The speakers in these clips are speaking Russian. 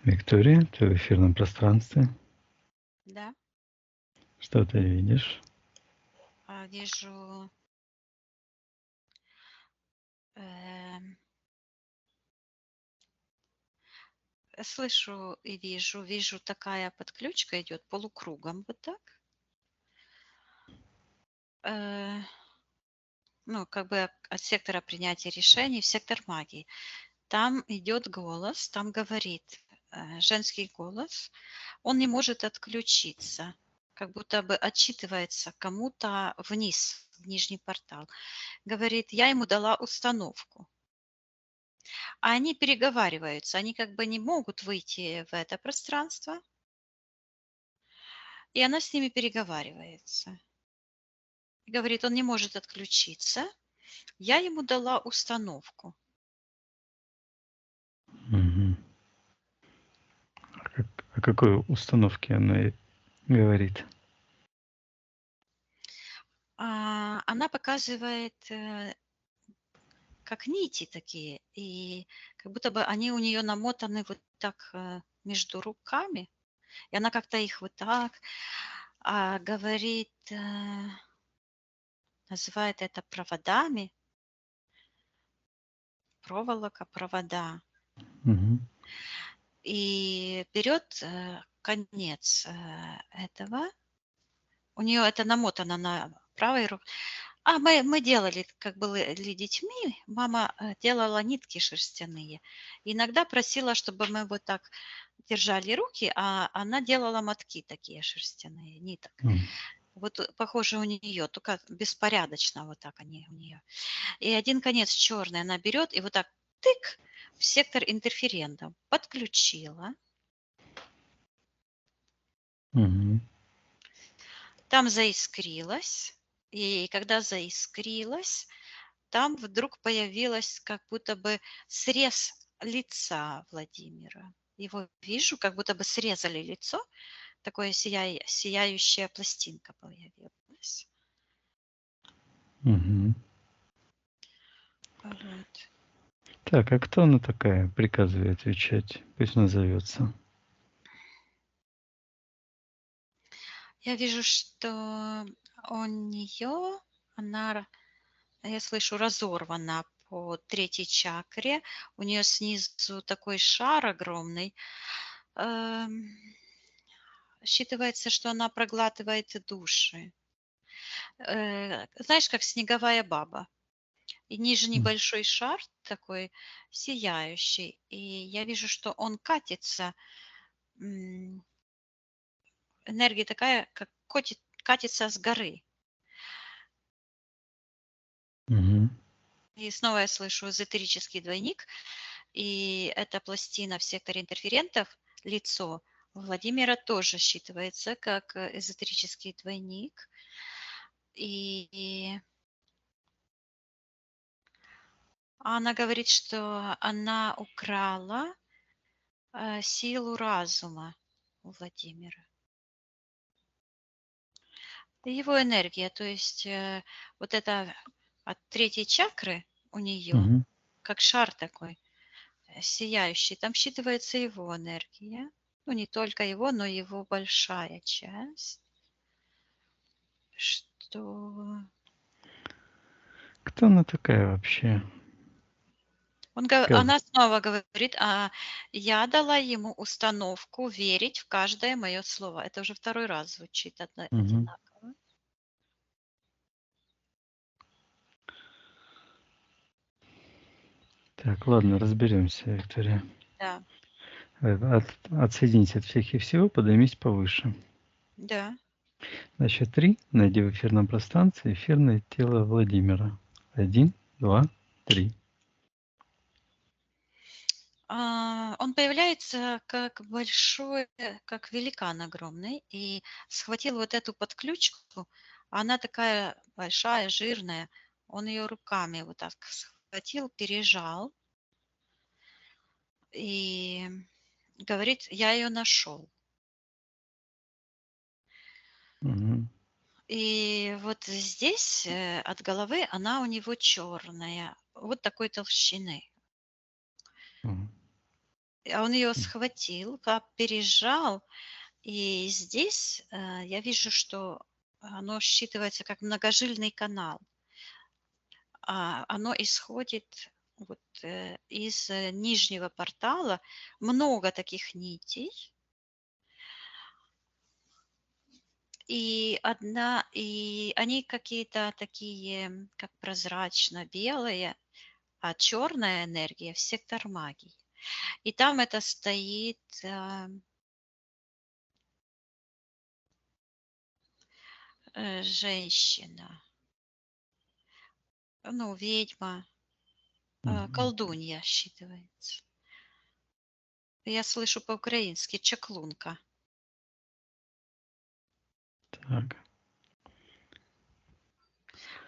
Виктория, ты в эфирном пространстве. Да, Что ты видишь? вижу, эм, слышу и вижу такая подключка идет полукругом вот так. Э, ну, как бы от сектора принятия решений в сектор магии. Там идет голос, там говорит женский голос, он не может отключиться, как будто бы отчитывается кому-то вниз, в нижний портал. Говорит, я ему дала установку. А они переговариваются, они как бы не могут выйти в это пространство, и она с ними переговаривается. Говорит, он не может отключиться. Я ему дала установку. Мгм. О какой установке она говорит? Она показывает как нити такие, и как будто бы они у нее намотаны вот так между руками, и она как-то их вот так говорит, называет это проводами, проволока, провода. Мгм. И берет конец этого. У нее это намотано на правой руке. Мы делали, как были детьми, мама делала нитки шерстяные. Иногда просила, чтобы мы вот так держали руки, а она делала мотки такие шерстяные, ниток. М. Вот похоже у нее, только беспорядочно вот так они у нее. И один конец черный она берет и вот так тык в сектор интерферентов подключила. Мгм. Там заискрилось, и когда заискрилось, там вдруг появилось как будто бы срез лица Владимира. Его вижу, как будто бы срезали лицо, такое сияющая пластинка появилась. Мгм. Вот. Так, а кто она такая? Приказывай отвечать. Пусть назовется. Я вижу, что у нее, она, я слышу, разорвана по третьей чакре. У нее снизу такой шар огромный. Эм, Считывается, что она проглатывает души. Знаешь, как снеговая баба. И ниже М. небольшой шар такой сияющий. И я вижу, что он катится. м, Энергия такая, как катится с горы. Мгм. И снова я слышу эзотерический двойник. И эта пластина в секторе интерферентов, лицо Владимира тоже считывается как эзотерический двойник. И она говорит, что она украла силу разума у Владимира. Его энергия, то есть вот это от третьей чакры у нее, Мгм. как шар такой сияющий, там считывается его энергия. Ну, не только его, но его большая часть. Что Кто она такая вообще? она снова говорит, я дала ему установку верить в каждое мое слово. Это уже второй раз звучит Мгм. одинаково. Так, ладно, разберемся, Виктория. Да, Отсоединись от всех и всего, поднимись повыше. да. На счет 3 найди в эфирном пространстве эфирное тело Владимира. 1, 2, 3. Он появляется как большой, как великан огромный, и схватил вот эту подключку. Она такая большая, жирная. Он ее руками вот так схватил, пережал и говорит, я ее нашел. Мгм. И вот здесь от головы она у него черная, вот такой толщины. Мгм. А он ее схватил, пережал, и здесь я вижу, что оно считывается как многожильный канал. Оно исходит вот, из нижнего портала, много таких нитей, и они какие-то такие, как прозрачно-белые, а черная энергия в сектор магии. И там это стоит женщина, ну, ведьма, колдунья считывается. Я слышу по-украински чаклунка. Так.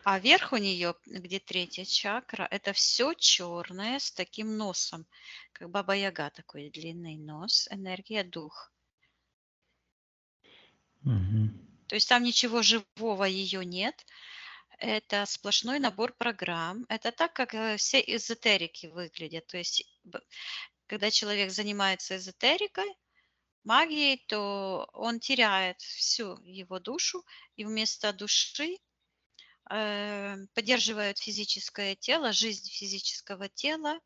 А верх у нее, где третья чакра, это все черное с таким носом, как баба-яга, такой длинный нос, энергия дух. Мгм. То есть там ничего живого ее нет. Это сплошной набор программ. Это так, как все эзотерики выглядят. То есть когда человек занимается эзотерикой, магией, то он теряет всю его душу, и вместо души поддерживают физическое тело, жизнь физического тела,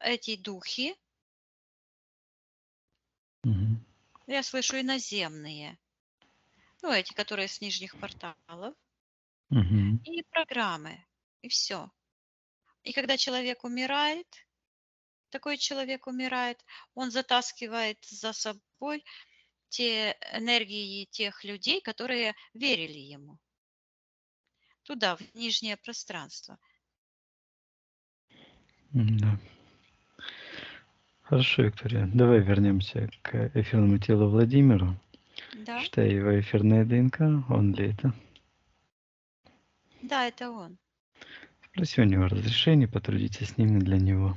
эти духи, Мгм. я слышу иноземные, ну, эти, которые с нижних порталов, Мгм. и программы, и все. И когда человек умирает, такой человек умирает, он затаскивает за собой те энергии тех людей, которые верили ему, туда, в нижнее пространство. Да. Хорошо, Виктория. Давай вернемся к эфирному телу Владимиру. Да, Читай его эфирная ДНК. Он ли это? да, это он. Спроси у него разрешение потрудиться с ними для него.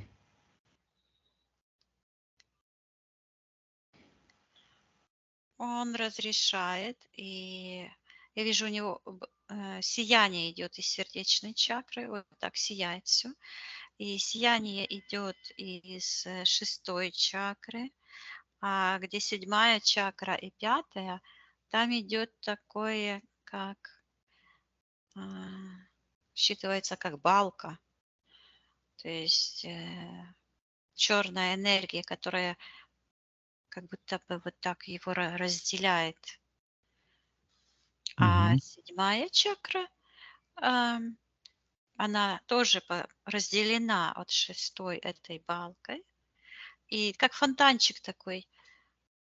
Он разрешает, и я вижу у него сияние идет из сердечной чакры, вот так сияет все. И сияние идет из шестой чакры, а где седьмая чакра и пятая, там идет такое, как считывается как балка, то есть черная энергия, которая как будто бы вот так его разделяет. А Мгм. седьмая чакра, ам, она тоже разделена от шестой этой балкой. И как фонтанчик такой,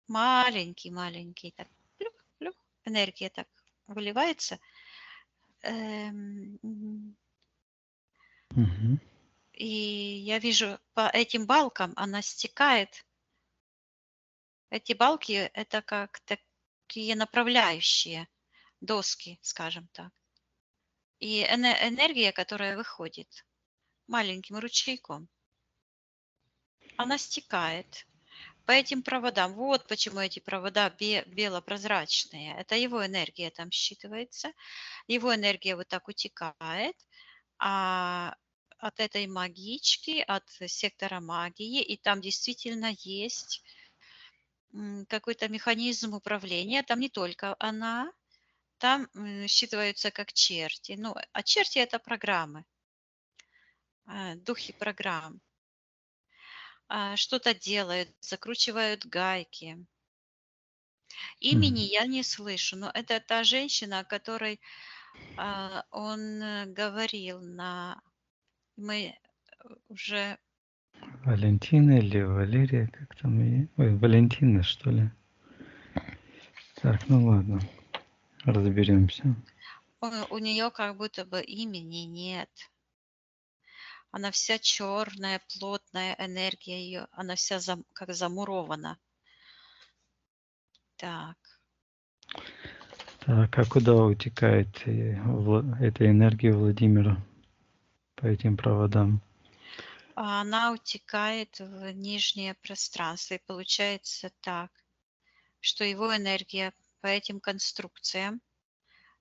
маленький-маленький, так плюх-плюх, энергия так выливается. М, Мгм. И я вижу по этим балкам она стекает. Эти балки — это как такие направляющие доски, скажем так. И энергия, которая выходит маленьким ручейком, она стекает по этим проводам. Вот почему эти провода белопрозрачные. Это его энергия там считывается. Его энергия вот так утекает, а от этой магички, от сектора магии, и там действительно есть какой-то механизм управления. Там не только она, там считываются как черти. Ну, а черти — это программы, духи программ. Что-то делают, закручивают гайки. Имени Мгм. я не слышу, но это та женщина, о которой он говорил мы уже, Валентина или Валерия, как там ее? Ой, Валентина, что ли? Так, ну ладно, разберемся. у нее как будто бы имени нет. Она вся черная, плотная энергия ее, она вся как замурована. Так, Так, а куда утекает эта энергия Владимира по этим проводам? она утекает в нижнее пространство, и получается так, что его энергия по этим конструкциям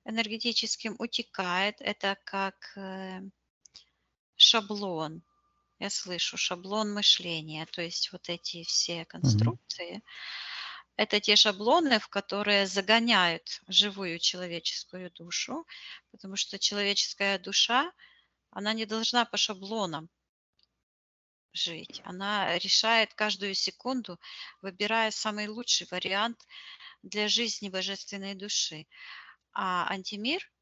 энергетическим утекает. Это как шаблон. Я слышу шаблон мышления, то есть вот эти все Мгм. конструкции, это те шаблоны, в которые загоняют живую человеческую душу, потому что человеческая душа, она не должна по шаблонам жить. Она решает каждую секунду, выбирая самый лучший вариант для жизни божественной души. А антимир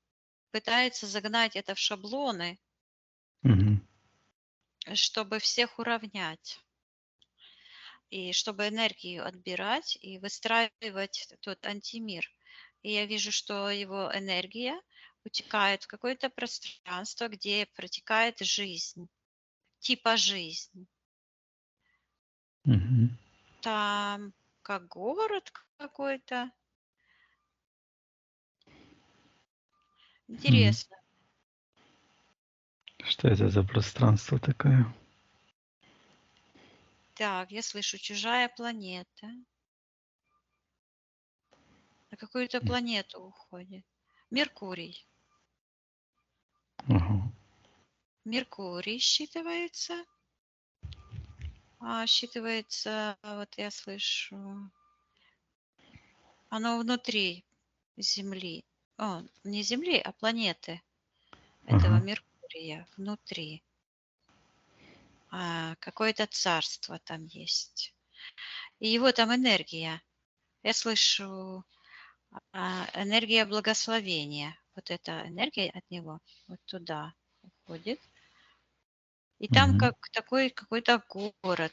пытается загнать это в шаблоны, Мгм. чтобы всех уравнять. И чтобы энергию отбирать и выстраивать тот антимир. И я вижу, что его энергия утекает в какое-то пространство, где протекает жизнь, типа жизнь. Мгм. Там как город какой-то. Мгм. Интересно. Что это за пространство такое? Так, я слышу чужая планета. На какую-то М. планету уходит. Меркурий. Ага. Меркурий считывается. Считывается, вот я слышу, оно внутри Земли. Не Земли, а планеты этого Ага. Меркурия внутри. Какое-то царство там есть. И его там энергия. Я слышу энергия благословения. Вот эта энергия от него вот туда уходит. И там Мгм. как такой какой-то город.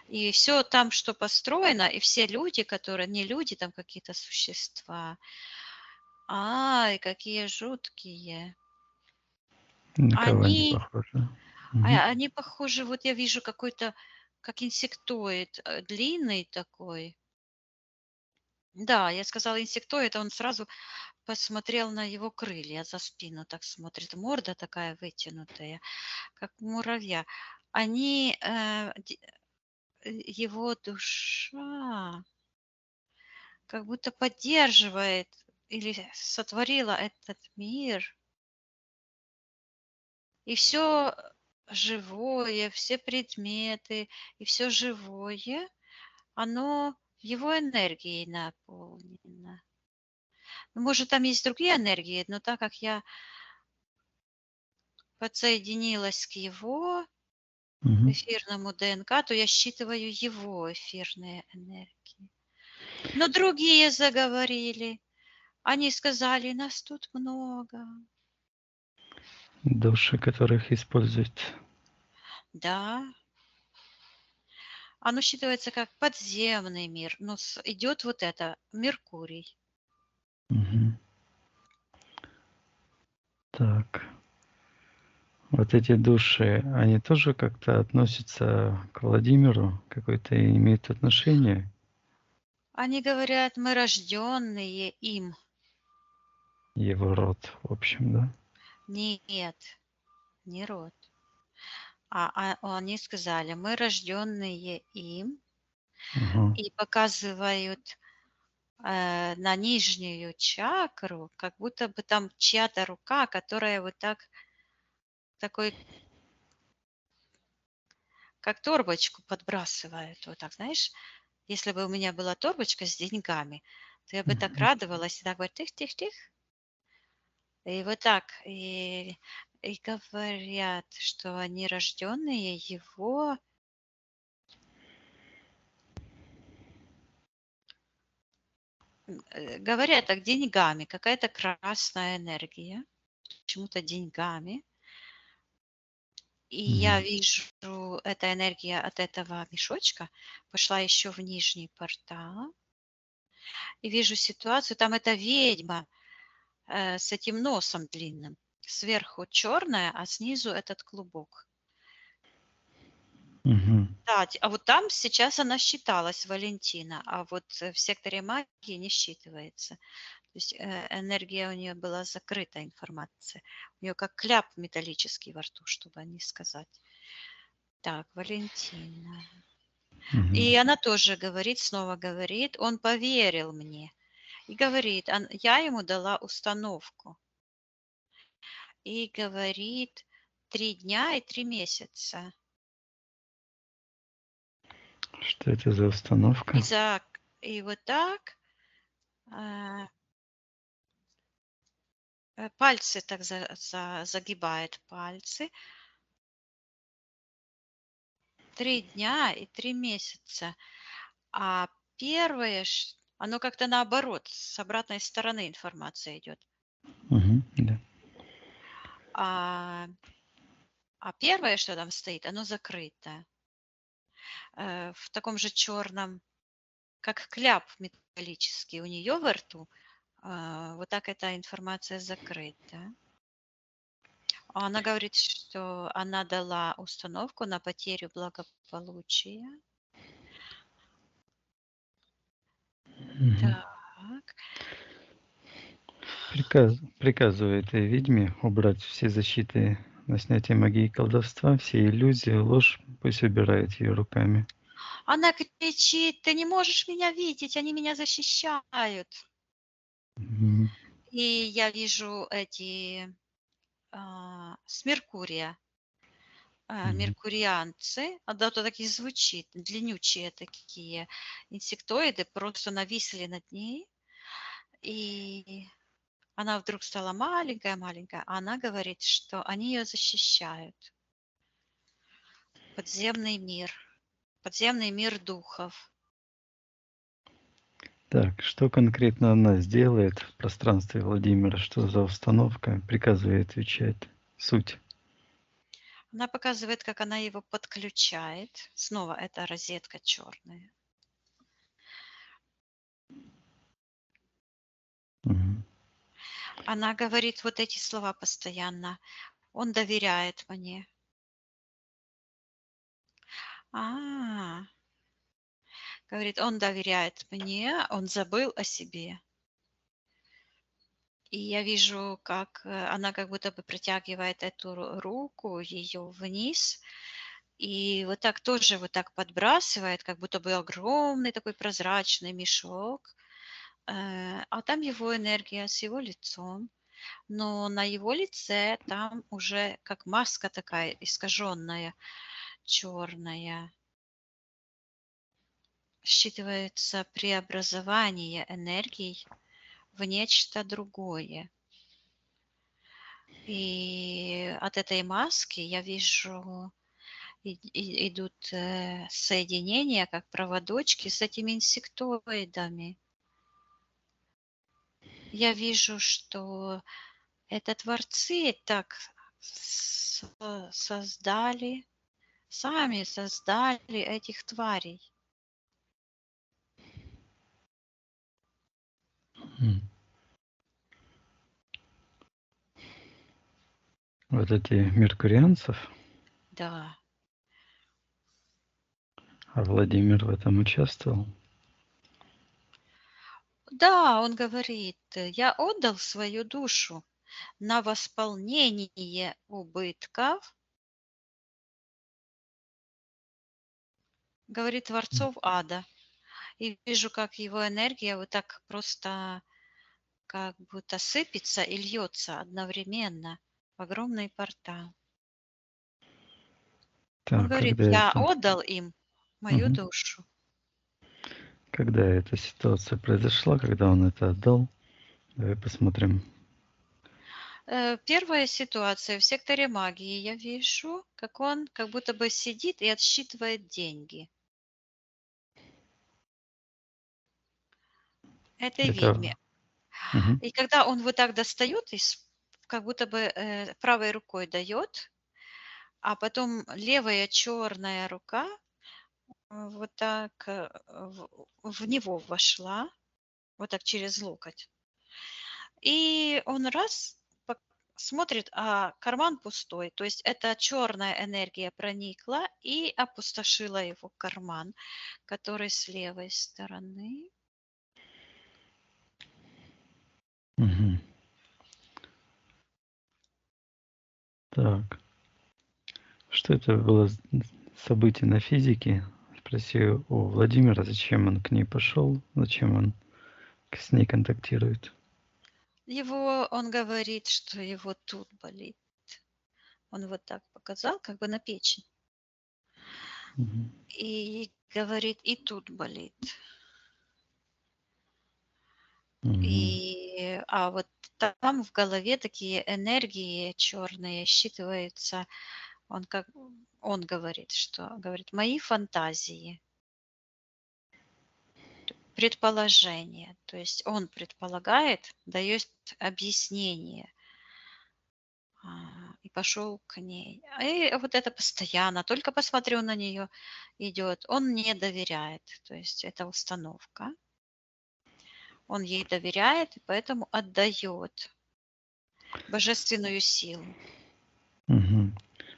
И все там, что построено, и все люди, которые не люди, там какие-то существа. Ай, какие жуткие. На кого они Они похожи? Мгм. они похожи, вот я вижу какой-то, как инсектоид, длинный такой. Да, я сказала инсектоид, а он сразу посмотрел на его крылья, за спину так смотрит. Морда такая вытянутая, как у муравья. Они, его душа как будто поддерживает или сотворила этот мир. И все живое, все предметы и все живое, оно его энергией наполнено. Ну, может, там есть другие энергии, но так как я подсоединилась к его Мгм. эфирному ДНК, то я считываю его эфирные энергии. Но другие заговорили. Они сказали: "Нас тут много". Души, которых используют. Да, оно считывается как подземный мир, но идет вот это Меркурий. Мгм. Так. Вот эти души, они тоже как-то относятся к Владимиру? Какое-то имеют отношение? Они говорят: "Мы рожденные им". Его род, в общем, да? Нет, не род. Они сказали: "Мы рожденные им", Ага. и показывают, на нижнюю чакру, как будто бы там чья-то рука, которая вот так, такой, как торбочку подбрасывает. Вот так, знаешь, если бы у меня была торбочка с деньгами, то я бы так Мгм. радовалась и так бы тых-тых-тых. И вот так. И говорят, что они рожденные его. Говорят так, деньгами, какая-то красная энергия, почему-то деньгами. И я Мгм. вижу, эта энергия от этого мешочка пошла еще в нижний портал. И вижу ситуацию, там эта ведьма с этим носом длинным. Сверху черная, а снизу этот клубок. Мгм. Да, а вот там сейчас она считалась, Валентина, а вот в секторе магии не считывается. То есть энергия у нее была закрыта, информация. У нее как кляп металлический во рту, чтобы не сказать. Так, Валентина. Мгм. И она тоже говорит, снова говорит, он поверил мне. И говорит, я ему дала установку. И говорит, 3 дня и 3 месяца. Что это за установка? И вот так э, пальцы так загибает пальцы. 3 дня и 3 месяца. А первое, оно как-то наоборот, с обратной стороны информация идет. Да. А первое, что там стоит, оно закрыто. В таком же черном, как кляп металлический у нее во рту, вот так эта информация закрыта. Она говорит, что она дала установку на потерю благополучия. Мгм. Так. Приказываю этой ведьме убрать все защиты на снятие магии и колдовства, все иллюзии, ложь, пусть убирает ее руками. Она кричит: ты не можешь меня видеть, они меня защищают. Мгм. И я вижу эти с Меркурия, Мгм. меркурианцы, да, то так и звучит, длиннючие такие инсектоиды просто нависли над ней, и она вдруг стала маленькая-маленькая, а она говорит, что они ее защищают. Подземный мир духов. Так, что конкретно она сделает в пространстве Владимира? Что за установка? Приказываю отвечать. Суть. Она показывает, как она его подключает. Снова эта розетка черная. Мгм. Она говорит вот эти слова постоянно. Он доверяет мне. А, говорит, он доверяет мне, он забыл о себе. И я вижу, как она как будто бы протягивает эту руку, ее вниз, и вот так тоже вот так подбрасывает, как будто бы огромный такой прозрачный мешок, а там его энергия с его лицом, но на его лице там уже как маска такая искаженная, черная. Считывается преобразование энергий в нечто другое. И от этой маски я вижу, идут соединения, как проводочки с этими инсектоидами. Я вижу, что это творцы так создали, сами создали этих тварей. Мгм. Вот эти меркурианцев, Да. а Владимир в этом участвовал. Да, он говорит, я отдал свою душу на восполнение убытков, говорит, творцов ада. И вижу, как его энергия вот так просто как будто сыпется и льется одновременно в огромный портал. Он Так, говорит, когда я это? отдал им мою Мгм. душу. Когда эта ситуация произошла, когда он это отдал? Давай посмотрим. Первая ситуация в секторе магии. Я вижу, как он как будто бы сидит и отсчитывает деньги этой Это... ведьме. Мгм. И когда он вот так достает, как будто бы правой рукой дает, а потом левая черная рука вот так в него вошла, вот так через локоть. И он раз смотрит, а карман пустой. То есть эта черная энергия проникла и опустошила его карман, который с левой стороны. Мгм. Так. Что это было событие на физике? Спроси у Владимира, зачем он к ней пошел, зачем он с ней контактирует. Он говорит, что его тут болит. Он вот так показал, как бы на печень. Мгм. И говорит, и тут болит. Мгм. А вот там в голове такие энергии черные считываются. Он говорит, что говорит, мои фантазии, предположения. То есть он предполагает, дает объяснение. И пошел к ней. И вот это постоянно, только посмотрю на нее, идет. Он не доверяет, то есть это установка. Он ей доверяет, и поэтому отдает божественную силу. Мгм.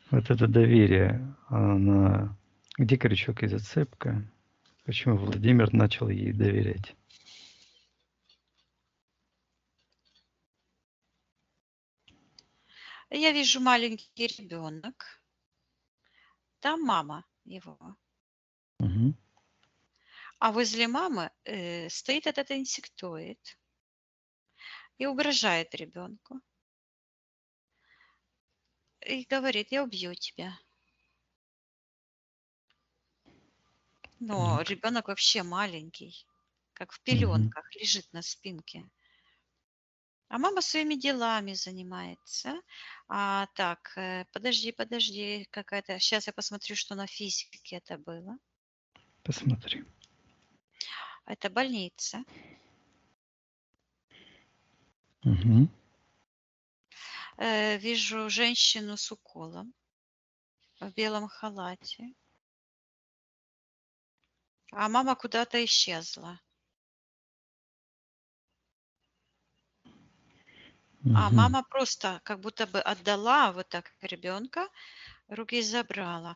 Вот это доверие, где крючок и зацепка? Почему Владимир начал ей доверять? Я вижу маленький ребенок, там мама его, Мгм. а возле мамы стоит этот инсектоид и угрожает ребенку. И говорит, я убью тебя. Но Так. ребенок вообще маленький, как в Мгм. пеленках, лежит на спинке. А мама своими делами занимается. Подожди, какая-то. Сейчас я посмотрю, что на физике это было. Посмотри. Это больница. Мгм. Вижу женщину с уколом в белом халате. А мама куда-то исчезла. А Мгм. мама просто как будто бы отдала вот так ребенка, руки забрала.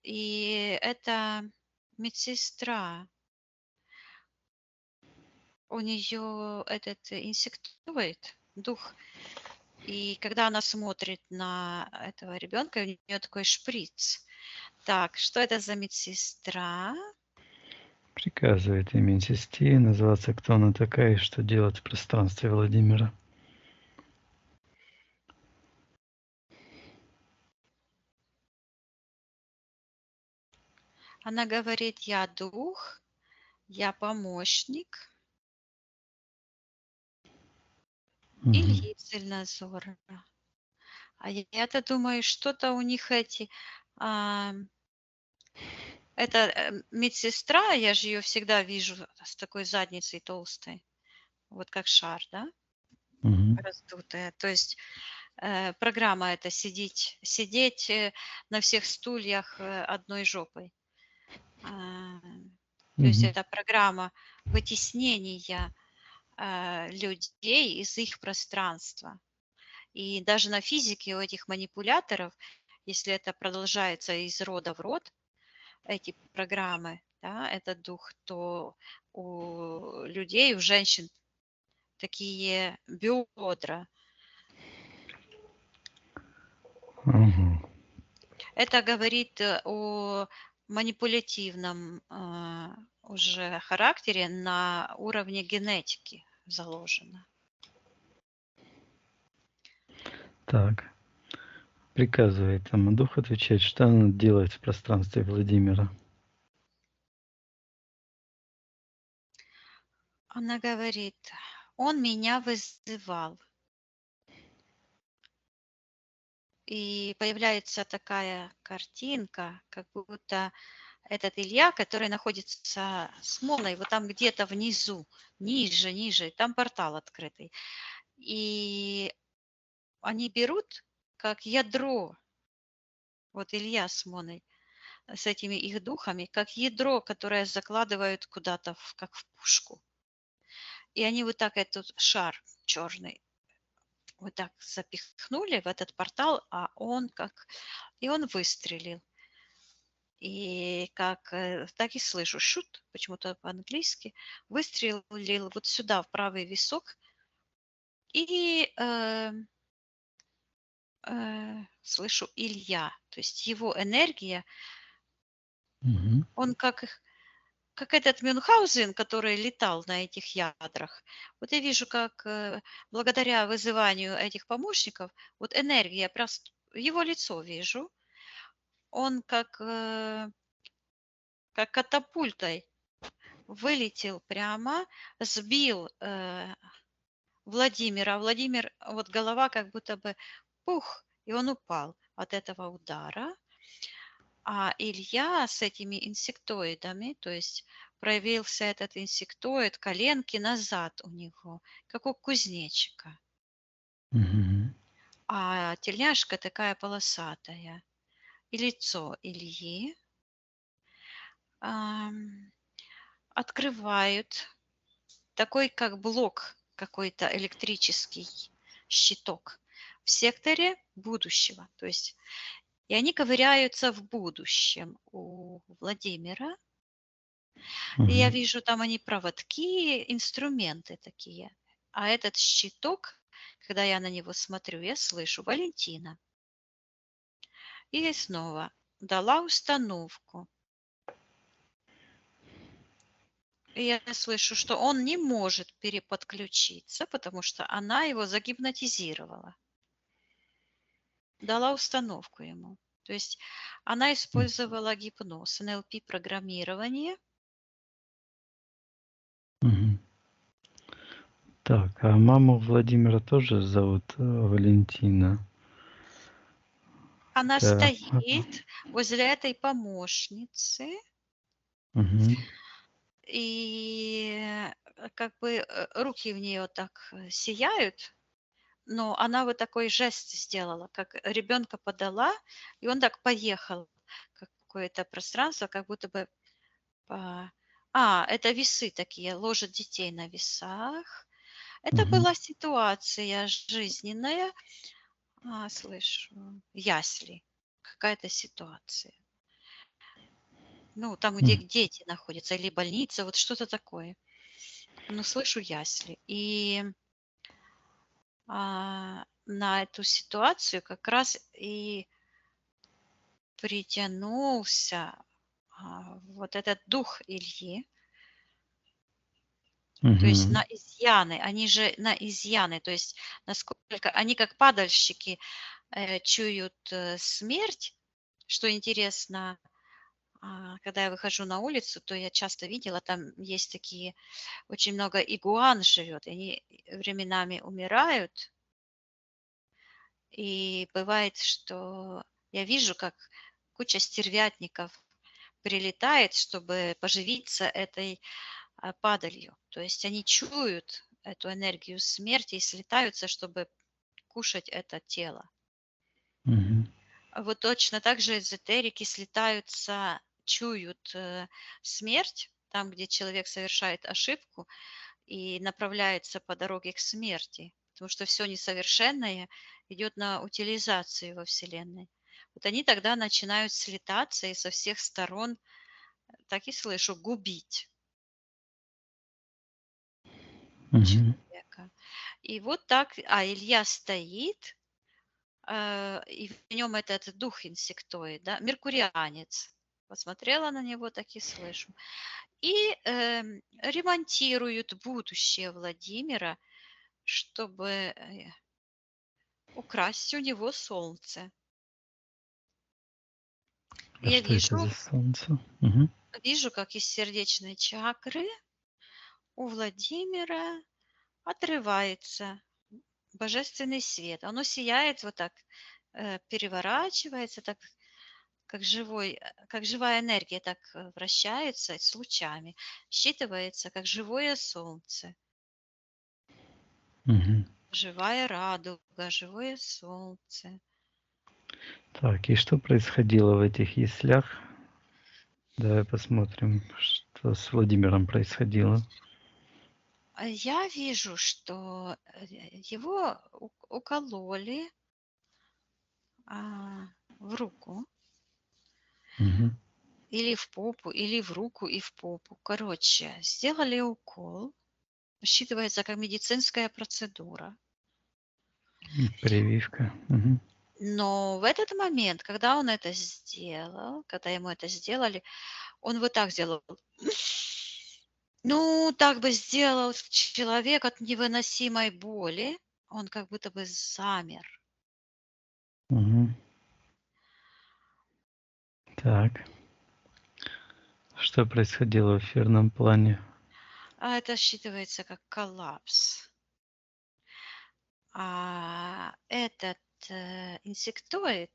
И это медсестра. У нее этот инсектоид, дух. И когда она смотрит на этого ребенка, у нее такой шприц. Так, что это за медсестра? Приказывает ими инсисти, называться, кто она такая и что делать в пространстве Владимира. Она говорит, я дух, я помощник Мгм. Ильи Цельнозора. А я-то думаю, что-то у них а, это медсестра, я же ее всегда вижу с такой задницей толстой, вот как шар, да, Мгм. раздутая. То есть программа это сидеть на всех стульях одной жопой. А, То есть Мгм. это программа вытеснения людей из их пространства. И даже на физике у этих манипуляторов, если это продолжается из рода в род, эти программы, да, этот дух, то у людей, у женщин такие бедра. Ага. Это говорит о манипулятивном уже характере на уровне генетики заложено. Так. Приказывает там дух отвечать, что она делает в пространстве Владимира. Она говорит, он меня вызывал. И появляется такая картинка, как будто этот Илья, который находится с Моной, вот там где-то внизу, ниже, там портал открытый. И они берут как ядро, вот Илья с Моной, с этими их духами, как ядро, которое закладывают куда-то, как в пушку. И они вот так этот шар черный вот так запихнули в этот портал, и он выстрелил. И так и слышу, шут, почему-то по-английски, выстрелил вот сюда, в правый висок, и слышу Илья, то есть его энергия, Мгм. он как этот Мюнхгаузен, который летал на этих ядрах. Вот я вижу, как благодаря вызыванию этих помощников, вот энергия его лицо вижу, он как катапультой вылетел прямо, сбил Владимира. Владимир, вот голова как будто бы пух, и он упал от этого удара. А Илья с этими инсектоидами, то есть проявился этот инсектоид, коленки назад у него, как у кузнечика. Мгм. А тельняшка такая полосатая. И лицо Ильи открывают такой, как блок какой-то электрический щиток в секторе будущего. То есть, и они ковыряются в будущем у Владимира. И я Мгм. вижу, там они проводки, инструменты такие. А этот щиток, когда я на него смотрю, я слышу Валентина. И снова дала установку. И я слышу, что он не может переподключиться, потому что она его загипнотизировала. Дала установку ему. То есть она использовала гипноз, НЛП-программирование. Мгм. Так, а маму Владимира тоже зовут Валентина? Она Это... стоит возле этой помощницы, Мгм. и как бы руки в нее так сияют, но она вот такой жест сделала, как ребенка подала, и он так поехал, как какое-то пространство, как будто бы по... это весы такие, ложат детей на весах. Это Мгм. была ситуация жизненная, слышу, ясли, какая-то ситуация. Ну, там, где М. дети находятся, или больница, вот что-то такое. Ну, слышу ясли. И на эту ситуацию как раз и притянулся вот этот дух Ильи. То есть Мгм. на изъяны, они же на изъяны, то есть насколько они как падальщики чуют смерть. Что интересно, когда я выхожу на улицу, то я часто видела, там есть такие, очень много игуан живет, и они временами умирают. И бывает, что я вижу, как куча стервятников прилетает, чтобы поживиться этой падалью. То есть они чуют эту энергию смерти и слетаются, чтобы кушать это тело. Мгм. Вот точно так же эзотерики слетаются, чуют смерть, там, где человек совершает ошибку и направляется по дороге к смерти, потому что все несовершенное идет на утилизацию во Вселенной. Вот они тогда начинают слетаться и со всех сторон, так и слышу, губить Мгм. человека. И вот так, Илья стоит, и в нем этот дух инсектоид, да, меркурианец. Посмотрела на него, так и слышу. И ремонтируют будущее Владимира, чтобы украсть у него солнце. А Я что это вижу, за солнце? Мгм. вижу, как из сердечной чакры у Владимира отрывается божественный свет. Оно сияет вот так, переворачивается, так как живой, как живая энергия так вращается с лучами, считывается как живое солнце, Мгм. живая радуга, живое солнце. Так, и что происходило в этих яслях? Давай посмотрим, что с Владимиром происходило. Я вижу, что его укололи в руку Мгм. или в попу, или в руку и в попу. Короче, сделали укол, считывается как медицинская процедура. Прививка. Мгм. Но в этот момент, когда он это сделал, когда ему это сделали, он вот так сделал. Ну, так бы сделал человек от невыносимой боли. Он как будто бы замер. Мгм. Так. Что происходило в эфирном плане? А это считывается как коллапс. А этот инсектоид,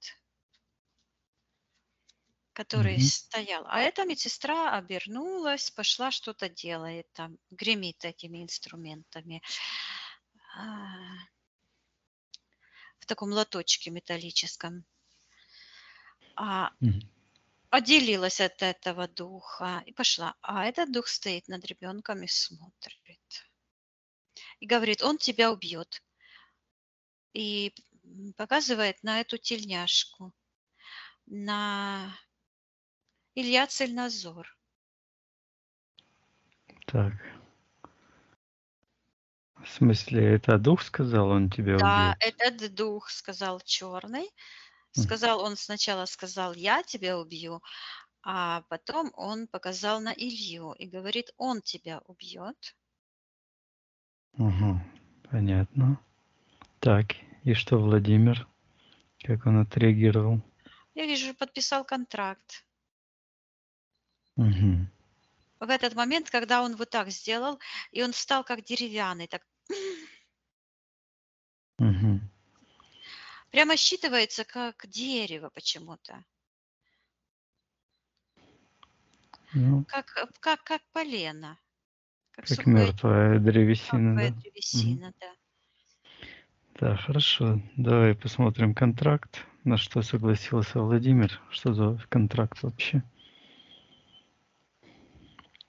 который Мгм. стоял, а эта медсестра обернулась, пошла что-то делает там, гремит этими инструментами. А, в таком лоточке металлическом. А Мгм. отделилась от этого духа и пошла. А этот дух стоит над ребенком и смотрит. И говорит, он тебя убьет. И показывает на эту тельняшку, на Илья Цельнозор. Так. В смысле, это дух сказал, он тебя Да, убьет? этот дух сказал черный. М. Он сначала сказал, я тебя убью, а потом он показал на Илью и говорит, он тебя убьет. Ага, понятно. Так, и что Владимир? Как он отреагировал? Я вижу, подписал контракт. Мгм. В этот момент, когда он вот так сделал, и он стал как деревянный, так Мгм. прямо считывается как дерево почему-то, Ну, как полено, как как сухое мертвая древесина, мертвая да? Мгм. древесина, да. Да, хорошо. Давай посмотрим контракт. На что согласился Владимир? Что за контракт вообще?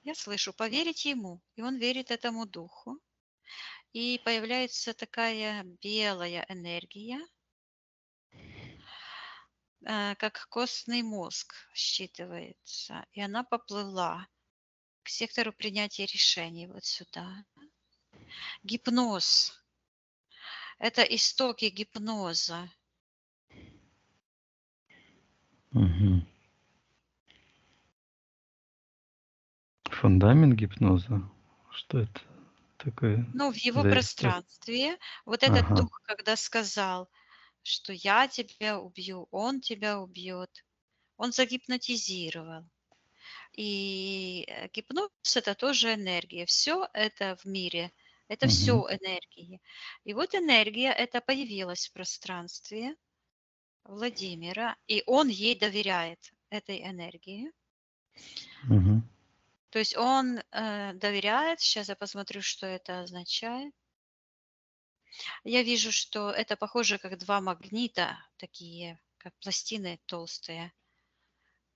Я слышу, поверить ему, и он верит этому духу. И появляется такая белая энергия, как костный мозг считывается, и она поплыла к сектору принятия решений вот сюда. Гипноз. Это истоки гипноза. Мгм. Фундамент гипноза? Что это такое Но в его за история? пространстве вот этот Ага. дух, когда сказал, что я тебя убью, он тебя убьет, он загипнотизировал. И гипноз– это тоже энергия. Все это в мире, это Мгм. все энергии. И вот энергия эта появилась в пространстве Владимира, и он ей доверяет, этой энергии. Мгм. То есть он доверяет, сейчас я посмотрю, что это означает. Я вижу, что это похоже как два магнита, такие, как пластины толстые,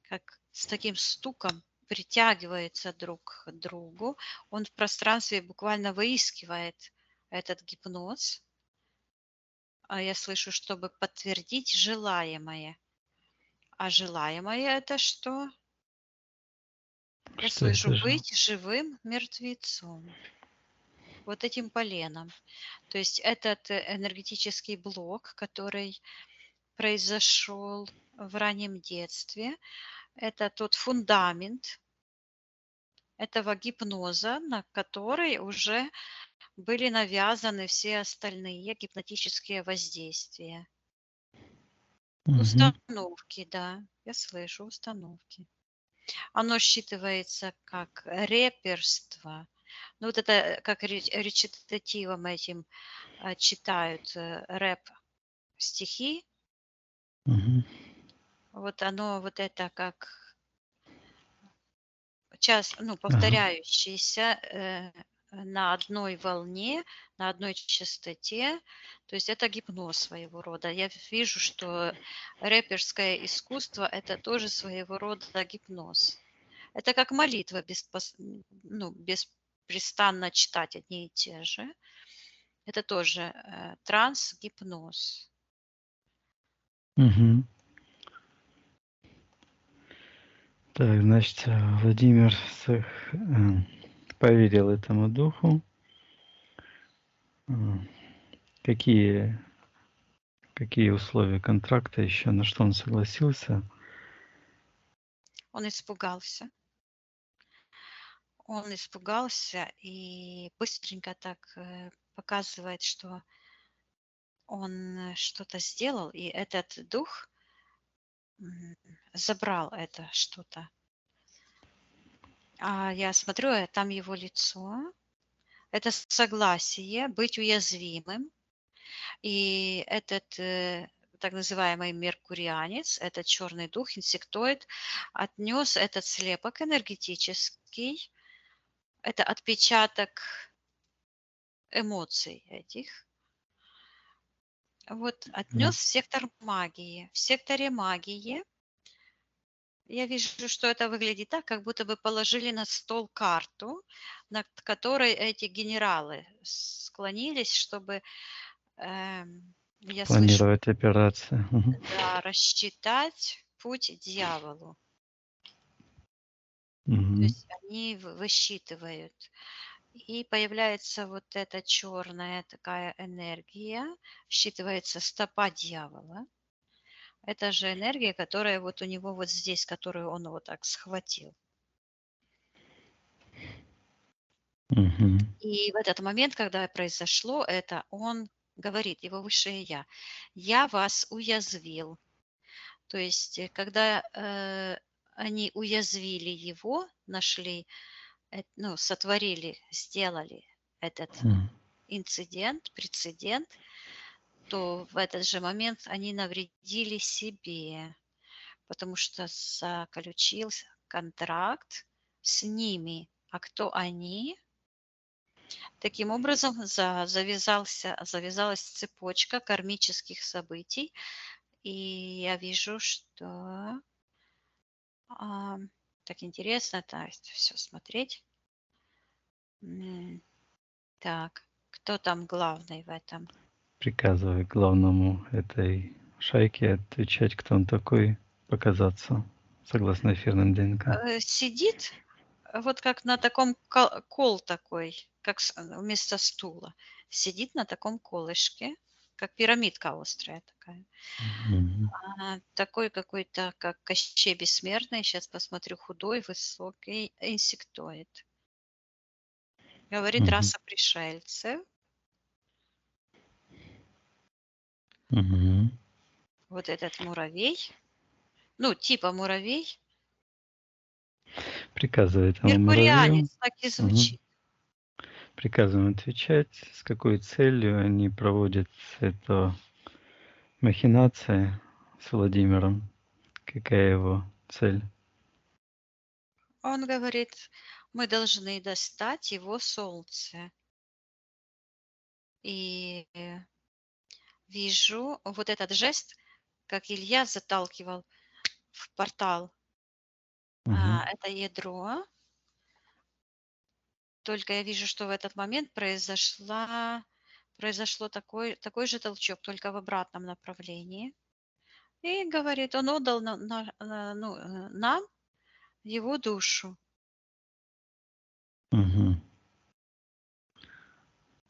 как с таким стуком притягивается друг к другу. Он в пространстве буквально выискивает этот гипноз. А я слышу, чтобы подтвердить желаемое. А желаемое это что? Я Что это слышу же? быть живым мертвецом. Вот этим поленом. То есть этот энергетический блок, который произошел в раннем детстве, это тот фундамент этого гипноза, на который уже были навязаны все остальные гипнотические воздействия. Мгм. Установки, да, я слышу установки. Оно считывается как реперство. Ну, вот это как речитативом этим читают рэп-стихи. Мгм. Вот оно вот это как Ага. повторяющийся, на одной волне, на одной частоте. То есть это гипноз своего рода. Я вижу, что рэперское искусство- это тоже своего рода гипноз. Это как молитва беспрестанно читать одни и те же. Это тоже, транс, гипноз. Мгм. Так, значит, Владимир поверил этому духу. М, Какие, какие условия контракта еще, на что он согласился? Он испугался. Он испугался и быстренько так, показывает, что он что-то сделал, и этот дух забрал это что-то. А я смотрю, там его лицо. Это согласие, быть уязвимым. И этот так называемый меркурианец, этот черный дух, инсектоид, отнес этот слепок энергетический, это отпечаток эмоций этих, вот отнес в сектор магии. В секторе магии я вижу, что это выглядит так, как будто бы положили на стол карту, над которой эти генералы склонились, чтобы я слышу, Планировать операции. да, рассчитать путь дьяволу. То Мгм. есть они высчитывают. И появляется вот эта черная такая энергия, считывается стопа дьявола. Это же энергия, которая вот у него вот здесь, которую он вот так схватил. Мгм. И в этот момент, когда произошло это, он говорит, его высшее я вас уязвил. То есть, когда они уязвили его, нашли, ну, сотворили, сделали этот М. инцидент, прецедент, то в этот же момент они навредили себе, потому что заключился контракт с ними. А кто они? Таким образом, завязалась цепочка кармических событий, и я вижу, что так интересно, все смотреть. Так, кто там главный в этом? Приказывай главному этой шайке отвечать, кто он такой, показаться, согласно эфирным ДНК. Сидит вот как на таком кол такой, как вместо стула. Сидит на таком колышке, как пирамидка острая такая. Мгм. Такой какой-то, как Кощей Бессмертный. Сейчас посмотрю, худой, высокий, инсектоид. Говорит, Мгм. раса пришельцев. Мгм. Вот этот муравей. Ну, типа муравей. Приказывай этому муравью. Меркурианец, так и Мгм. звучит. Приказываем отвечать, с какой целью они проводят эту махинация с Владимиром. Какая его цель? Он говорит, мы должны достать его солнце. И вижу вот этот жест, как Илья заталкивал в портал Мгм. это ядро. Только я вижу, что в этот момент произошло такой же толчок, только в обратном направлении. И говорит, он отдал нам его душу. Мгм.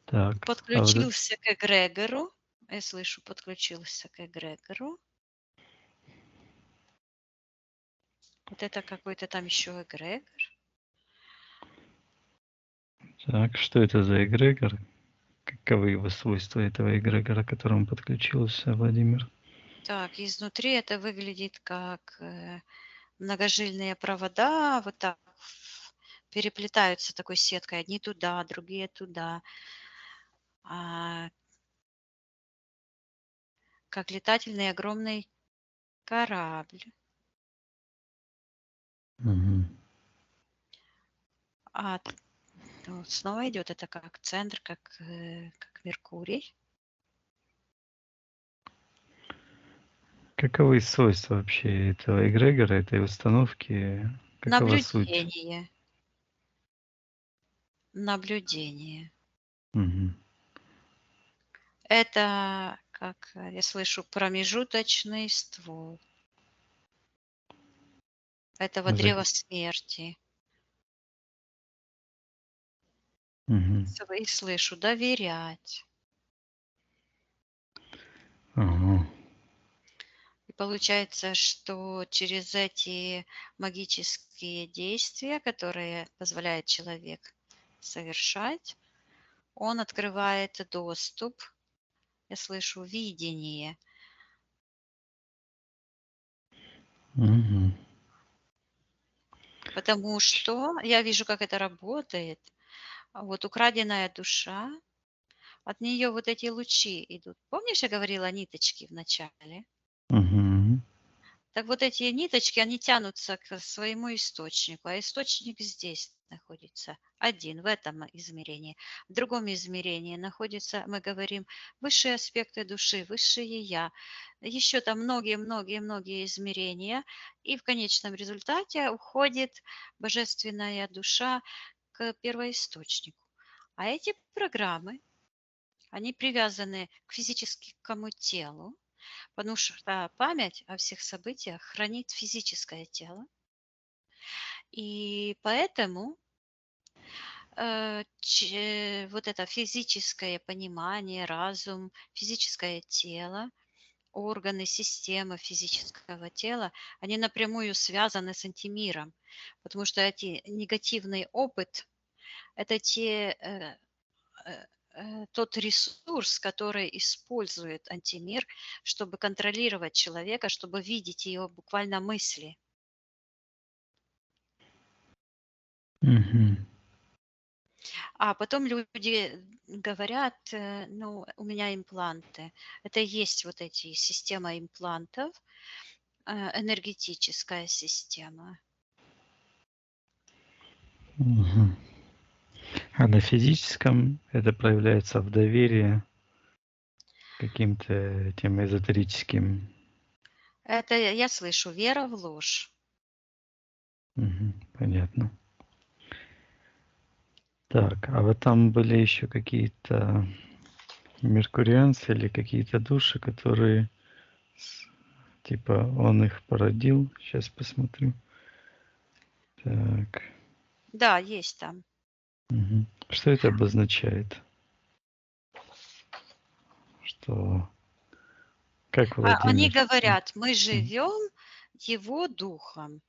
Так, а вот это... Подключился к эгрегору. Я слышу, подключился к эгрегору. Вот это какой-то там еще эгрегор. Так, что это за эгрегор? Каковы его свойства этого эгрегора, к которому подключился Владимир? Так, изнутри это выглядит как многожильные провода, вот так переплетаются такой сеткой. Одни туда, другие туда. А, как летательный огромный корабль. Мгм. А ну, снова идет это как центр, как Меркурий. Каковы свойства вообще этого эгрегора, этой установки? Какова суть? Наблюдение. Наблюдение. Мгм. Это, как я слышу, промежуточный ствол этого За- древа смерти. Мгм. И слышу доверять. Ага. И получается, что через эти магические действия, которые позволяет человек совершать, он открывает доступ Я слышу видение. Мгм. Потому что я вижу, как это работает. Вот украденная душа, от нее вот эти лучи идут. Помнишь, я говорила ниточки в начале? Мгм. Так вот эти ниточки, они тянутся к своему источнику, а источник здесь находится один, в этом измерении. В другом измерении находится, мы говорим, высшие аспекты души, высшее я. Еще там многие-многие-многие измерения. И в конечном результате уходит божественная душа к первоисточнику. А эти программы, они привязаны к физическому телу, потому что память о всех событиях хранит физическое тело. И поэтому вот это физическое понимание, разум, физическое тело, органы, системы физического тела, они напрямую связаны с антимиром, потому что эти негативный опыт– это тот ресурс, который использует антимир, чтобы контролировать человека, чтобы видеть его буквально мысли. Мгм. А потом люди говорят, ну, у меня импланты. Это и есть вот эти система имплантов, энергетическая система. Мгм. А на физическом это проявляется в доверии каким-то тем эзотерическим. Это я слышу вера в ложь. Мгм. Понятно. Так, а вот там были еще какие-то меркурианцы или какие-то души, которые типа он их породил. Сейчас посмотрю. Так. Да, есть там. Мгм. Что это обозначает? Что как Они Владимир? говорят, мы М. живем его духом.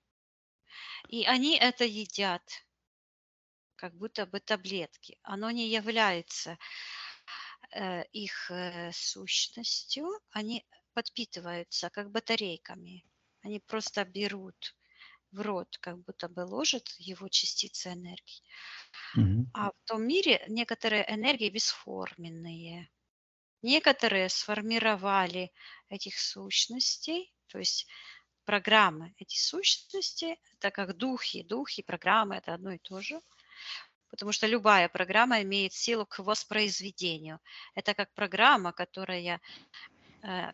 И они это едят, как будто бы таблетки. Оно не является их сущностью, они подпитываются как батарейками. Они просто берут в рот, как будто бы ложат его частицы энергии. Мгм. А в том мире некоторые энергии бесформенные. Некоторые сформировали этих сущностей, то есть программы, эти сущности, это как духи, программы, это одно и то же. Потому что любая программа имеет силу к воспроизведению. Это как программа, которая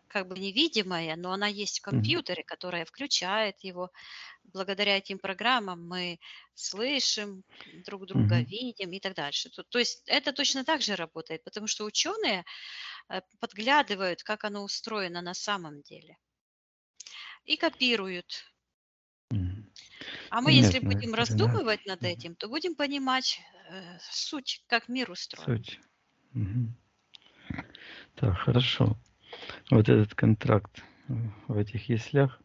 как бы невидимая, но она есть в Мгм. компьютере, которая включает его. Благодаря этим программам мы слышим друг друга, Мгм. видим и так дальше. То есть это точно так же работает, потому что ученые подглядывают, как оно устроено на самом деле, и копируют. Мгм. А мы, если Понятно, будем Ренат. раздумывать над Мгм. этим, то будем понимать суть, как мир устроен. Суть. Мгм. Так, хорошо. Вот этот контракт в этих яслях.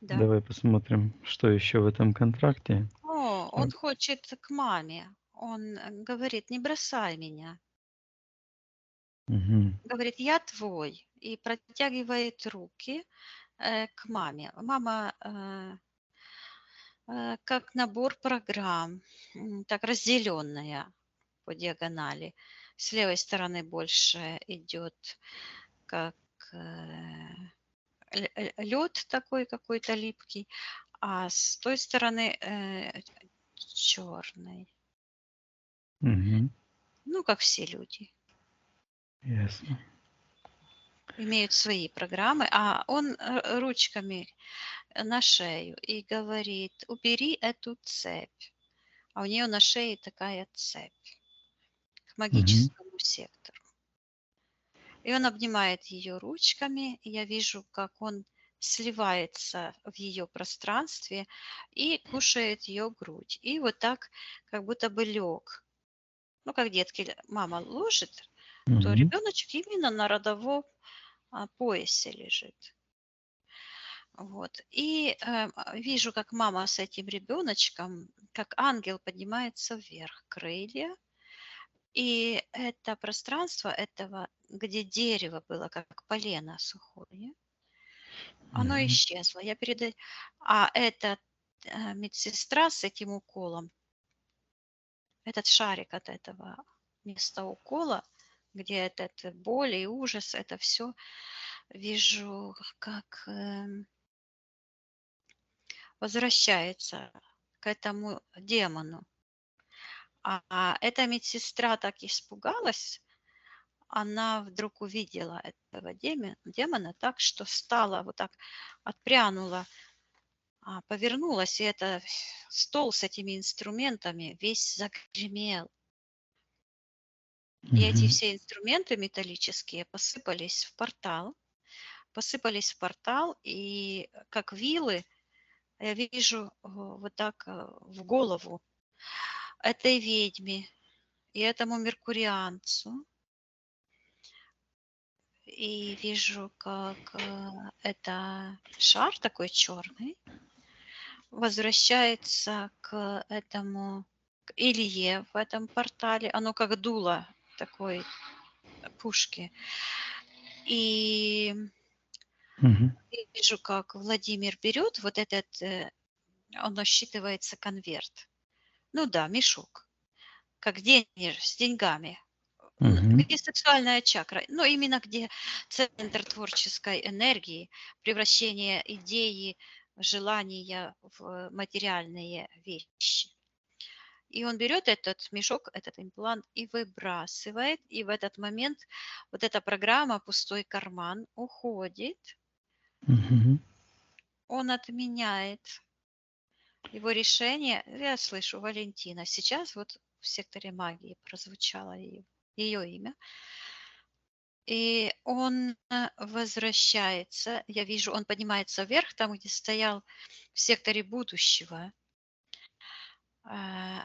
Да. Давай посмотрим, что еще в этом контракте. О, А, он хочет к маме. Он говорит, не бросай меня. мгм. Говорит, я твой. И протягивает руки к маме. Мама как набор программ, так разделенная по диагонали. С левой стороны больше идет как лед такой какой-то липкий, а с той стороны черный. Мгм. Ну, как все люди. Ясно. Имеют свои программы, а он ручками на шею и говорит, убери эту цепь. А у нее на шее такая цепь к Мгм. магическому сектору. И он обнимает ее ручками, и я вижу, как он сливается в ее пространстве и кушает ее грудь. И вот так, как будто бы лег. Ну, как детки, мама ложит, то Мгм. ребеночек именно на родовом поясе лежит. Вот. И вижу, как мама с этим ребеночком, как ангел поднимается вверх, крылья, И это пространство этого, где дерево было, как полено сухое, оно Мгм. исчезло. А эта медсестра с этим уколом, этот шарик от этого места укола, где этот боль и ужас, это все вижу, как возвращается к этому демону. А эта медсестра так испугалась, она вдруг увидела этого демона так, что стала вот так, отпрянула, повернулась, и это стол с этими инструментами весь загремел. И эти Мгм. все инструменты металлические посыпались в портал, и как вилы я вижу вот так в голову этой ведьме и этому меркурианцу. И вижу, как это шар такой черный возвращается к этому, к Илье в этом портале. Оно как дуло такой пушки. И Мгм. вижу, как Владимир берет вот этот, оно считывается конверт. Ну да, мешок, как с деньгами. Мгм. Где сексуальная чакра, но именно где центр творческой энергии, превращение идеи, желания в материальные вещи. И он берет этот мешок, этот имплант и выбрасывает, и в этот момент вот эта программа «Пустой карман» уходит, Мгм. он отменяет его решение. Я слышу Валентина. Сейчас вот в секторе магии прозвучало ее имя. И он возвращается. Я вижу, он поднимается вверх, там, где стоял в секторе будущего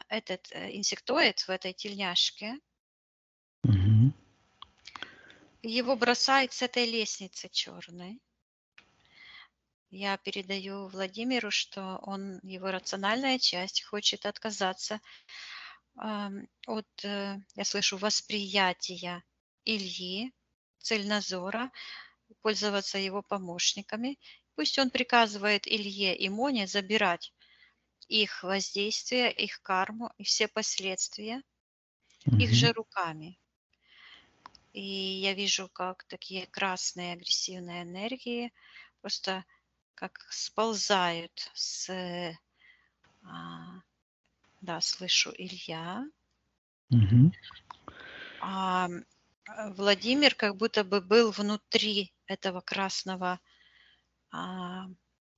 этот инсектоид в этой тельняшке. Мгм. Его бросает с этой лестницы черной. Я передаю Владимиру, что он, его рациональная часть, хочет отказаться от, я слышу, восприятия Ильи, цельнозора, пользоваться его помощниками. Пусть он приказывает Илье и Моне забирать их воздействие, их карму и все последствия их Мгм. же руками. И я вижу, как такие красные агрессивные энергии просто как сползают да, слышу Илья. Мгм. А Владимир как будто бы был внутри этого красного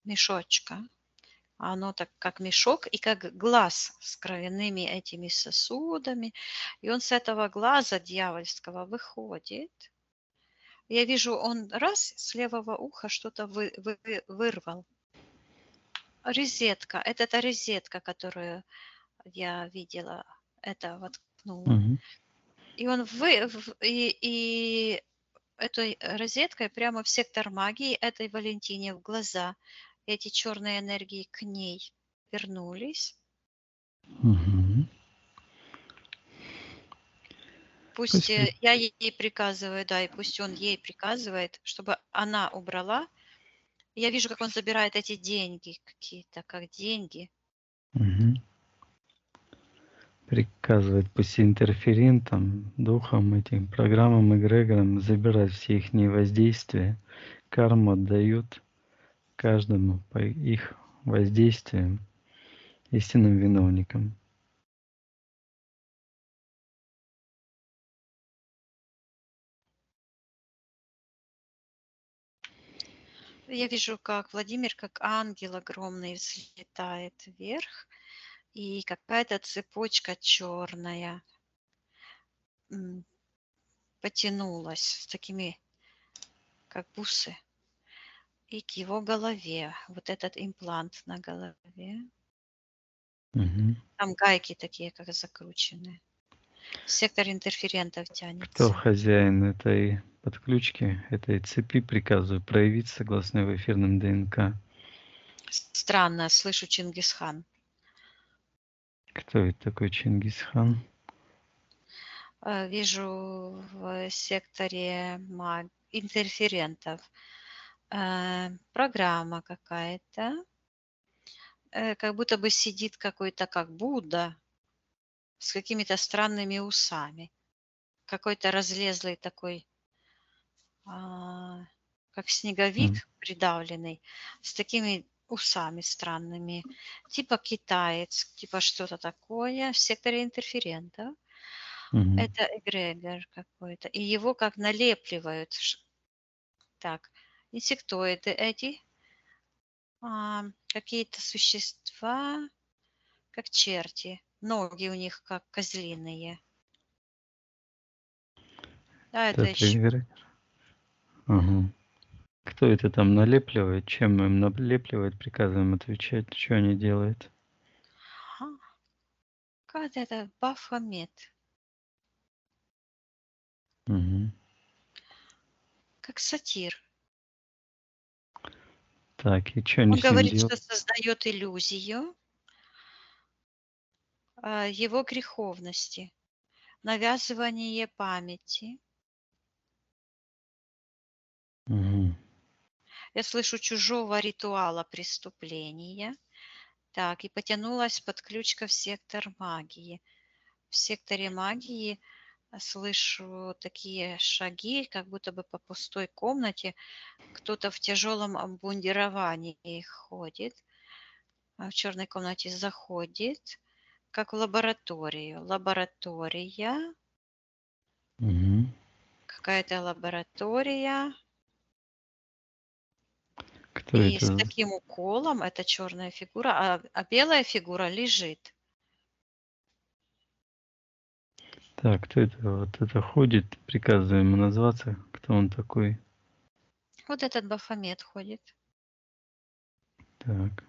мешочка. Оно так как мешок и как глаз с кровяными этими сосудами. И он с этого глаза дьявольского выходит. Я вижу, он раз с левого уха что-то вырвал. Розетка. Это та розетка, которую я видела. Это воткнул. Мгм. И он и этой розеткой прямо в сектор магии этой Валентине в глаза. Эти черные энергии к ней вернулись. Мгм. Пусть Пусть я ей приказываю, да, и пусть он ей приказывает, чтобы она убрала. Я вижу, как он забирает эти деньги какие-то, как деньги. Мгм. Приказывает пусть интерферентам, духам, этим программам, эгрегорам забирать все их воздействия. Карму отдают каждому по их воздействиям, истинным виновникам. Я вижу, как Владимир, как ангел огромный, взлетает вверх, и какая-то цепочка черная потянулась с такими, как бусы, и к его голове. Вот этот имплант на голове. Мгм. Там гайки такие, как закручены. Сектор интерферентов Кто тянется. хозяин этой подключки, этой цепи, приказываю проявить согласно его эфирным ДНК. Странно, слышу Чингисхан. Кто это такой Чингисхан? Вижу в секторе интерферентов программа какая-то, как будто бы сидит какой-то как Будда с какими-то странными усами. Какой-то разлезлый такой, как М. снеговик придавленный, с такими усами странными. Типа китаец, типа что-то такое в секторе интерферентов. Мгм. Это эгрегор какой-то. И его как налепливают. Так, инсектоиды эти, какие-то существа, как черти. Ноги у них как козлиные. Да, это Это еще. эгрегор. Ага. Кто это там налепливает? Чем им налепливает? Приказываем отвечать. Что они делают? Как это? Бафомет. Мгм. Как сатир. Так, и что они Он с ним говорит, что делают? создает иллюзию его греховности, навязывание памяти. Мгм. Я слышу чужого ритуала преступления. Так, и потянулась под ключка в сектор магии. В секторе магии слышу такие шаги, как будто бы по пустой комнате. Кто-то в тяжелом обмундировании ходит, в черной комнате заходит, как в лабораторию. Лаборатория, Мгм. какая-то лаборатория. Кто И с это? таким уколом, это черная фигура, а белая фигура лежит. Так, кто это? Вот это ходит. Приказываем ему назваться. Кто он такой? Вот этот Бафомет ходит. Так.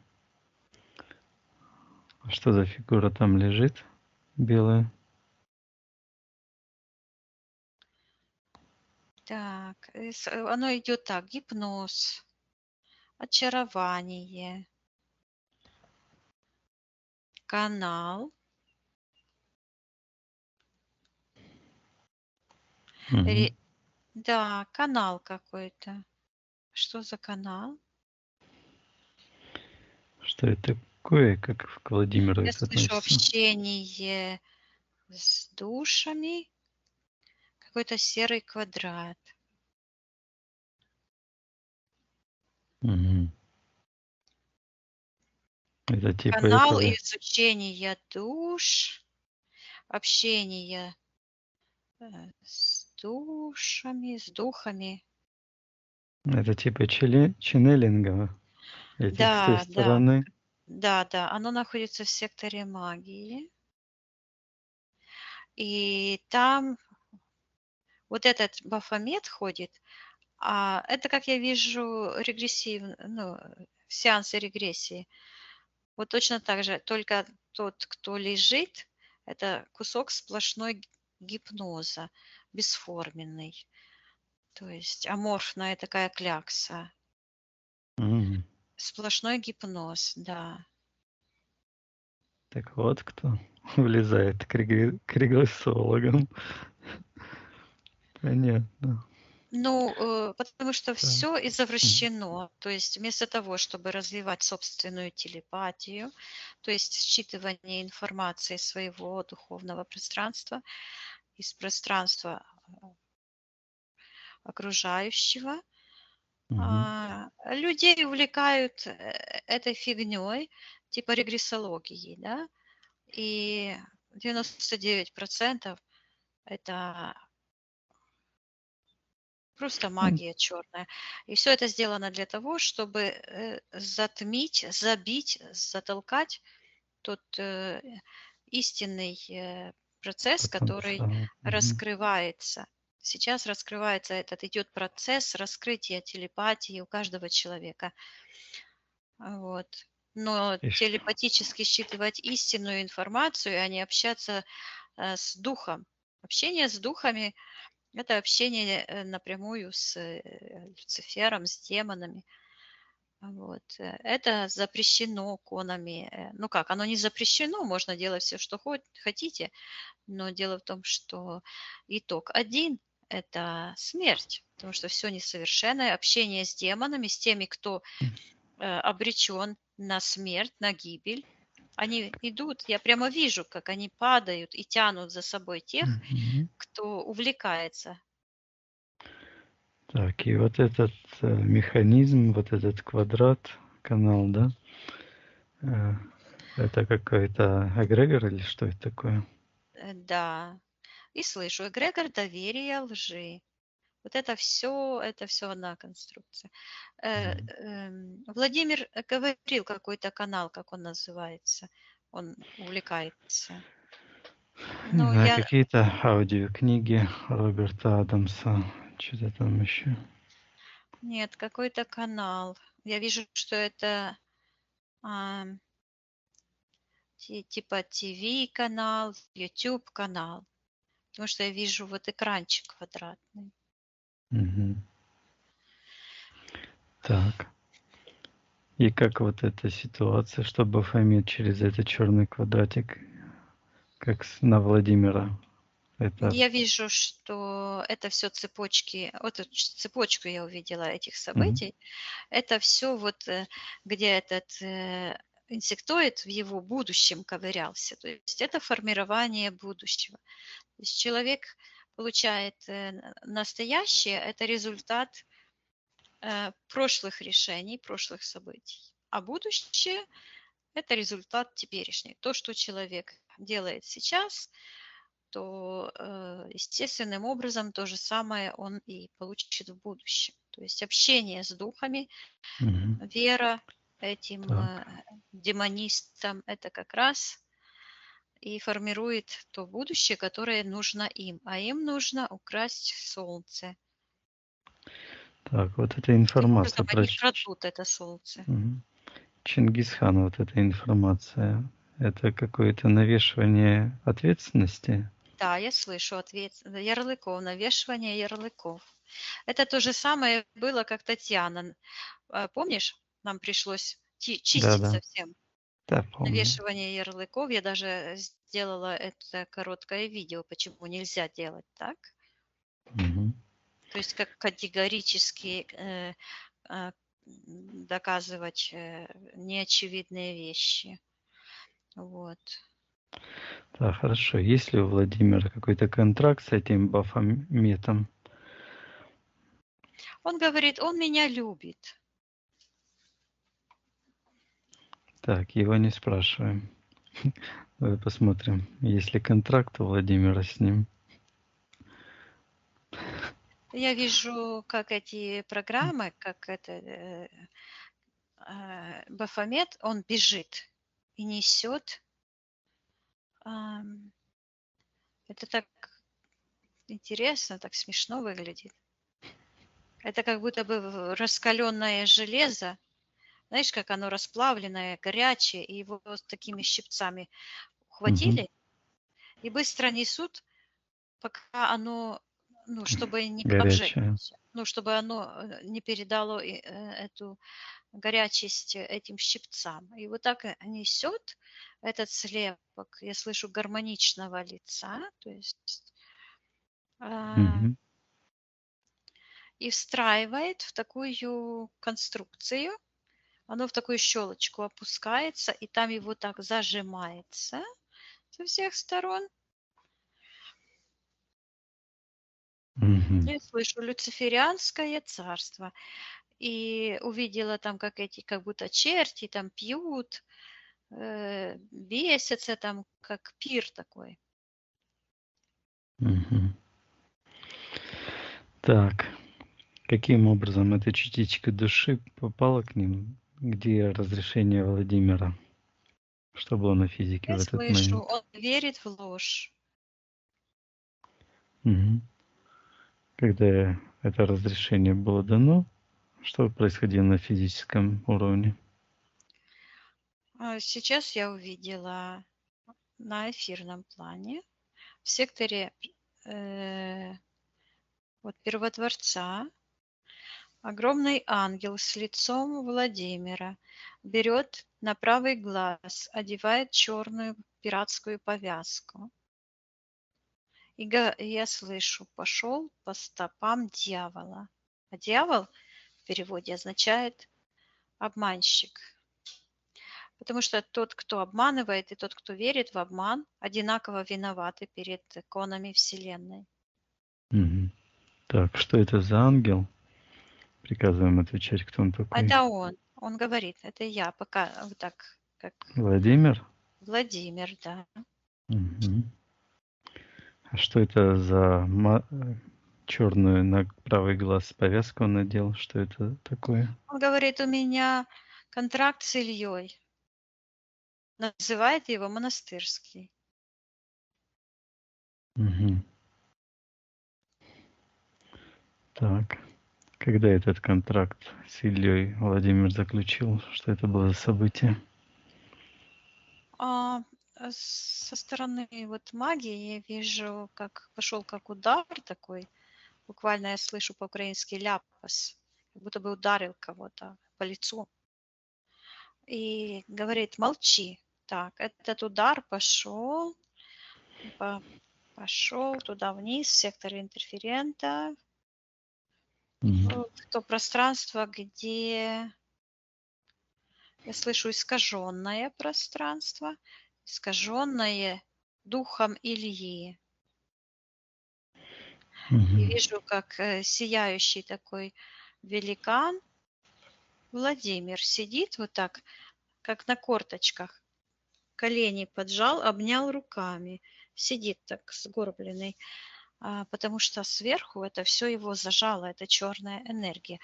А что за фигура там лежит? Белая. Так, оно идет так, гипноз, очарование, канал. Мгм. Да, канал какой-то. Что за канал? Что это такое? Как к Владимиру Я это слышу относится? общение с душами, какой-то серый квадрат. Мгм. Это типа Канал этого. изучения душ, общение с душами, с духами. Это типа ченнелинга этих с той Да, да, стороны. да, да. Оно находится в секторе магии. И там вот этот Бафомет ходит, а это, как я вижу, ну, сеансы регрессии. Вот точно так же, только тот, кто лежит, это кусок сплошной гипноза, бесформенный. То есть аморфная такая клякса. Мгм. Сплошной гипноз, да. Так вот кто влезает к регрессологам. Понятно. Ну, потому что Так. все Мгм. извращено. То есть вместо того, чтобы развивать собственную телепатию, то есть считывание информации своего духовного пространства из пространства окружающего, Мгм. людей увлекают этой фигней, типа регрессологии, да, и 99% это просто Ну, магия черная. И все это сделано для того, чтобы затмить, забить, затолкать тот истинный процесс, который потенциал. Мгм. раскрывается. Сейчас раскрывается этот, идет процесс раскрытия телепатии у каждого человека. Вот. Но И телепатически считывать истинную информацию, а не общаться с духом. Общение с духами– это общение напрямую с Люцифером, с демонами. Вот. Это запрещено конами. Ну как, оно не запрещено, можно делать все, что хотите, но дело в том, что итог один – это смерть, потому что все несовершенное, общение с демонами, с теми, кто обречен на смерть, на гибель. Они идут, я прямо вижу, как они падают и тянут за собой тех, Мгм. кто увлекается. Так, и вот этот механизм, вот этот квадрат, канал, да, это какой-то эгрегор или что это такое? Да. И слышу эгрегор доверия лжи. Вот это все одна конструкция. Мгм. Владимир говорил какой-то канал, как он называется. Он увлекается. Не Но знаю, я какие-то аудиокниги Роберта Адамса, что-то там еще. нет, какой-то канал. Я вижу, что это а, типа ТВ канал, YouTube канал. Потому что я вижу вот экранчик квадратный. Мгм. Так. И как вот эта ситуация, что Бафомет через этот черный квадратик, как на Владимира? Это... Я вижу, что это все цепочки. Вот эту цепочку я увидела этих Мгм. событий. Это все вот, где этот инсектоид в его будущем ковырялся. То есть это формирование будущего. То есть человек получает настоящее, это результат прошлых решений, прошлых событий. А будущее – это результат теперешний. То, что человек делает сейчас, то естественным образом то же самое он и получит в будущем. То есть общение с духами, Мгм. вера этим Так, демонистам – это как раз и формирует то будущее, которое нужно им. А им нужно украсть солнце. так, вот эта Таким информация образом, про они крадут это солнце. Мгм. Чингисхан, вот эта информация, это какое-то навешивание ответственности? Да, я слышу ответ ярлыков, навешивание ярлыков. Это то же самое было, как Татьяна. Помнишь, нам пришлось чистить Да-да, совсем да, помню. навешивание ярлыков. Я даже сделала это короткое видео, почему нельзя делать так. Мгм. То есть как категорически а, доказывать неочевидные вещи. Вот. Да, хорошо. Есть ли у Владимира какой-то контракт с этим Бафометом? Он говорит, он меня любит. Так, его не спрашиваем. Давай посмотрим, есть ли контракт у Владимира с ним. Я вижу, как эти программы, как это Бафомет, он бежит и несет. Это так интересно, так смешно выглядит. Это как будто бы раскаленное железо. Знаешь, как оно расплавленное, горячее, и его вот такими щипцами Мгм. ухватили и быстро несут, пока оно, ну, чтобы не Горячая. обжечься, ну, чтобы оно не передало эту горячесть этим щипцам. И вот так несет этот слепок, я слышу, гармоничного лица, то есть Мгм. и встраивает в такую конструкцию, оно в такую щелочку опускается, и там его так зажимается со всех сторон. Мгм. Я слышу люциферианское царство. И увидела там, как эти, как будто черти там пьют, бесятся там, как пир такой. Мгм. Так, каким образом эта частичка души попала к ним? Где разрешение Владимира? Что было на физике Я в этот слышу, момент? он верит в ложь. Мгм. Когда это разрешение было дано, что происходило на физическом уровне? Сейчас я увидела на эфирном плане в секторе вот первотворца Огромный ангел с лицом Владимира берет на правый глаз, одевает черную пиратскую повязку. И я слышу, пошел по стопам дьявола. А дьявол в переводе означает обманщик. Потому что тот, кто обманывает, и тот, кто верит в обман, одинаково виноваты перед законами Вселенной. Мгм. Так, что это за ангел? Приказываем отвечать, кто он такой. Это он. Он говорит, это я, пока вот так, как Владимир? Владимир, да. Мгм. А что это за черную на правый глаз повязку он надел? Что это такое? Он говорит, у меня контракт с Ильей. Называет его монастырский. Мгм. Так. Когда этот контракт с Ильей Владимир заключил? Что это было за событие? Со стороны вот магии я вижу, как пошел как удар такой. Буквально я слышу по-украински ляпас, как будто бы ударил кого-то по лицу. И говорит, молчи. Так, этот удар пошел туда вниз, в сектор интерферента, Мгм. в то пространство, где я слышу искаженное пространство, искаженное духом Ильи. И Мгм. вижу, как сияющий такой великан Владимир сидит вот так, как на корточках, колени поджал, обнял руками, сидит так сгорбленный, потому что сверху это все его зажало, это черная энергия.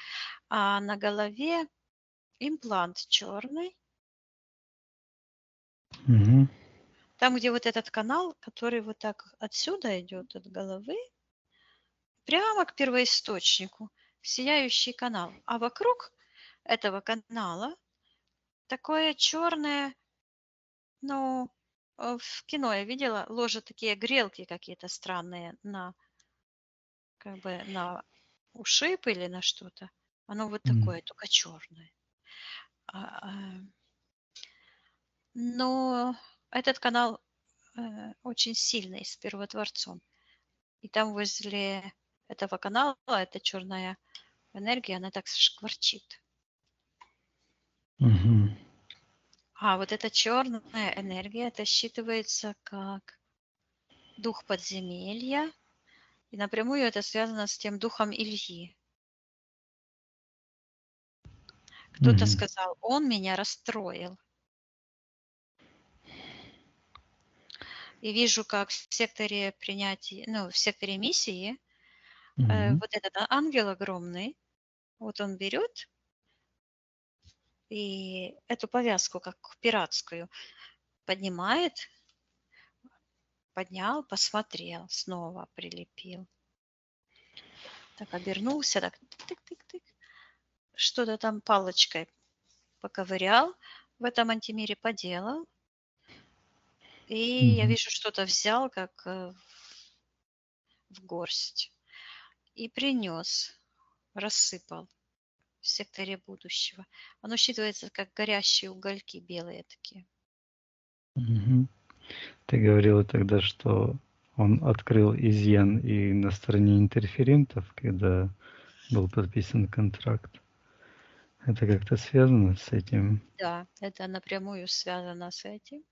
А на голове имплант черный, Мгм. там, где вот этот канал, который вот так отсюда идет, от головы, прямо к первоисточнику, сияющий канал. А вокруг этого канала такое черное, ну, в кино я видела, ложат такие грелки какие-то странные на, как бы, на ушиб или на что-то. Оно вот М. такое, только черное. Но этот канал очень сильный с первотворцом. И там возле этого канала эта черная энергия, она так шкварчит. Мгм. А вот эта черная энергия, это считывается как дух подземелья, и напрямую это связано с тем духом Ильи. Кто-то Мгм. сказал, он меня расстроил. И вижу, как в секторе принятия, ну, в секторе миссии, Мгм. вот этот ангел огромный, вот он берет и эту повязку, как пиратскую, поднимает, поднял, посмотрел, снова прилепил. Так обернулся, так тык-тык-тык, что-то там палочкой поковырял, в этом антимире поделал. И я Мгм. вижу, что-то взял, как в горсть, и принес, рассыпал в секторе будущего. Оно считывается как горящие угольки белые такие. Мгм. Ты говорила тогда, что он открыл изъян и на стороне интерферентов, когда был подписан контракт. Это как-то связано с этим? Да, это напрямую связано с этим.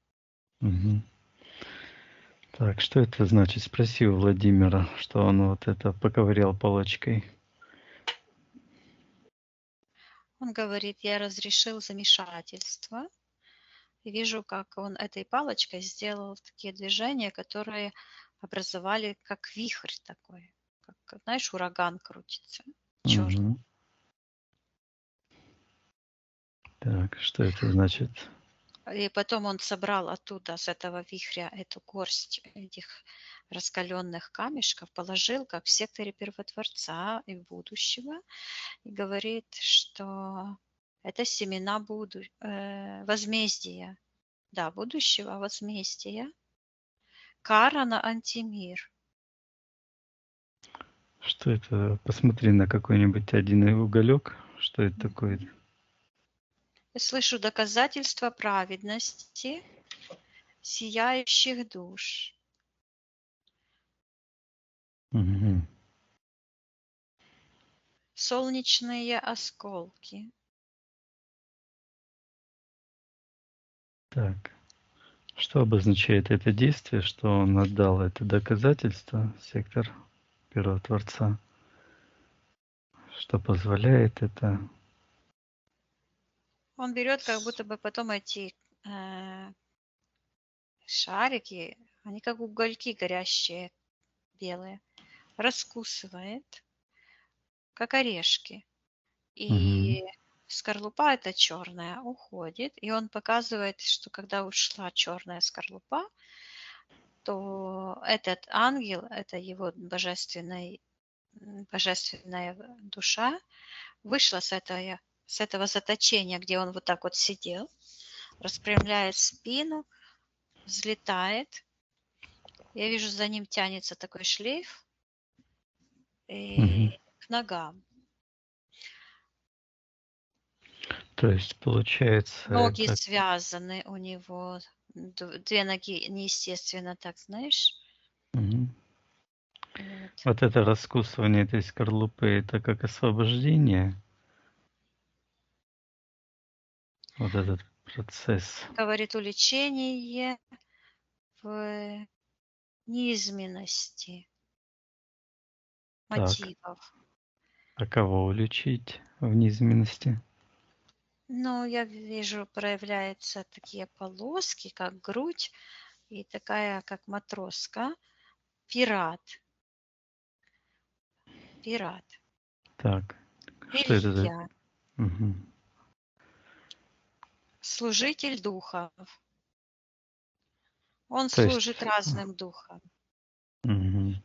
Мгм. Так, что это значит? Спроси у Владимира, что он вот это поковырял палочкой. Он говорит, я разрешил замешательство. И вижу, как он этой палочкой сделал такие движения, которые образовали как вихрь такой. Как, знаешь, ураган крутится. Черный. Мгм. Так, что это значит? И потом он собрал оттуда, с этого вихря, эту горсть этих раскаленных камешков, положил, как в секторе первотворца и будущего, и говорит, что это семена возмездия. Да, будущего возмездия. Кара на антимир. Что это? Посмотри на какой-нибудь один уголек. Что это такое? Я слышу доказательства праведности сияющих душ. Мгм. Солнечные осколки. Так. Что обозначает это действие, что он отдал это доказательство, сектор первого Творца? Что позволяет это? Он берет как будто бы потом эти шарики, они как угольки горящие, белые, раскусывает, как орешки. Мгм. И скорлупа эта черная уходит, и он показывает, что когда ушла черная скорлупа, то этот ангел, это его божественная душа, вышла с этого заточения, где он вот так вот сидел, распрямляет спину, взлетает. Я вижу, за ним тянется такой шлейф Мгм. и к ногам. То есть получается Ноги это... связаны у него, две ноги неестественно так, знаешь. Мгм. Вот. Вот это раскусывание этой скорлупы, это как освобождение? Вот этот процесс. Говорит, уличение в низменности Так. мотивов. А кого уличить в низменности? Ну, я вижу, проявляются такие полоски, как грудь, и такая, как матроска. Пират. Пират. Так. Что это за... Илья. Мгм. Служитель духов. Он То есть... служит разным духам. Мгм.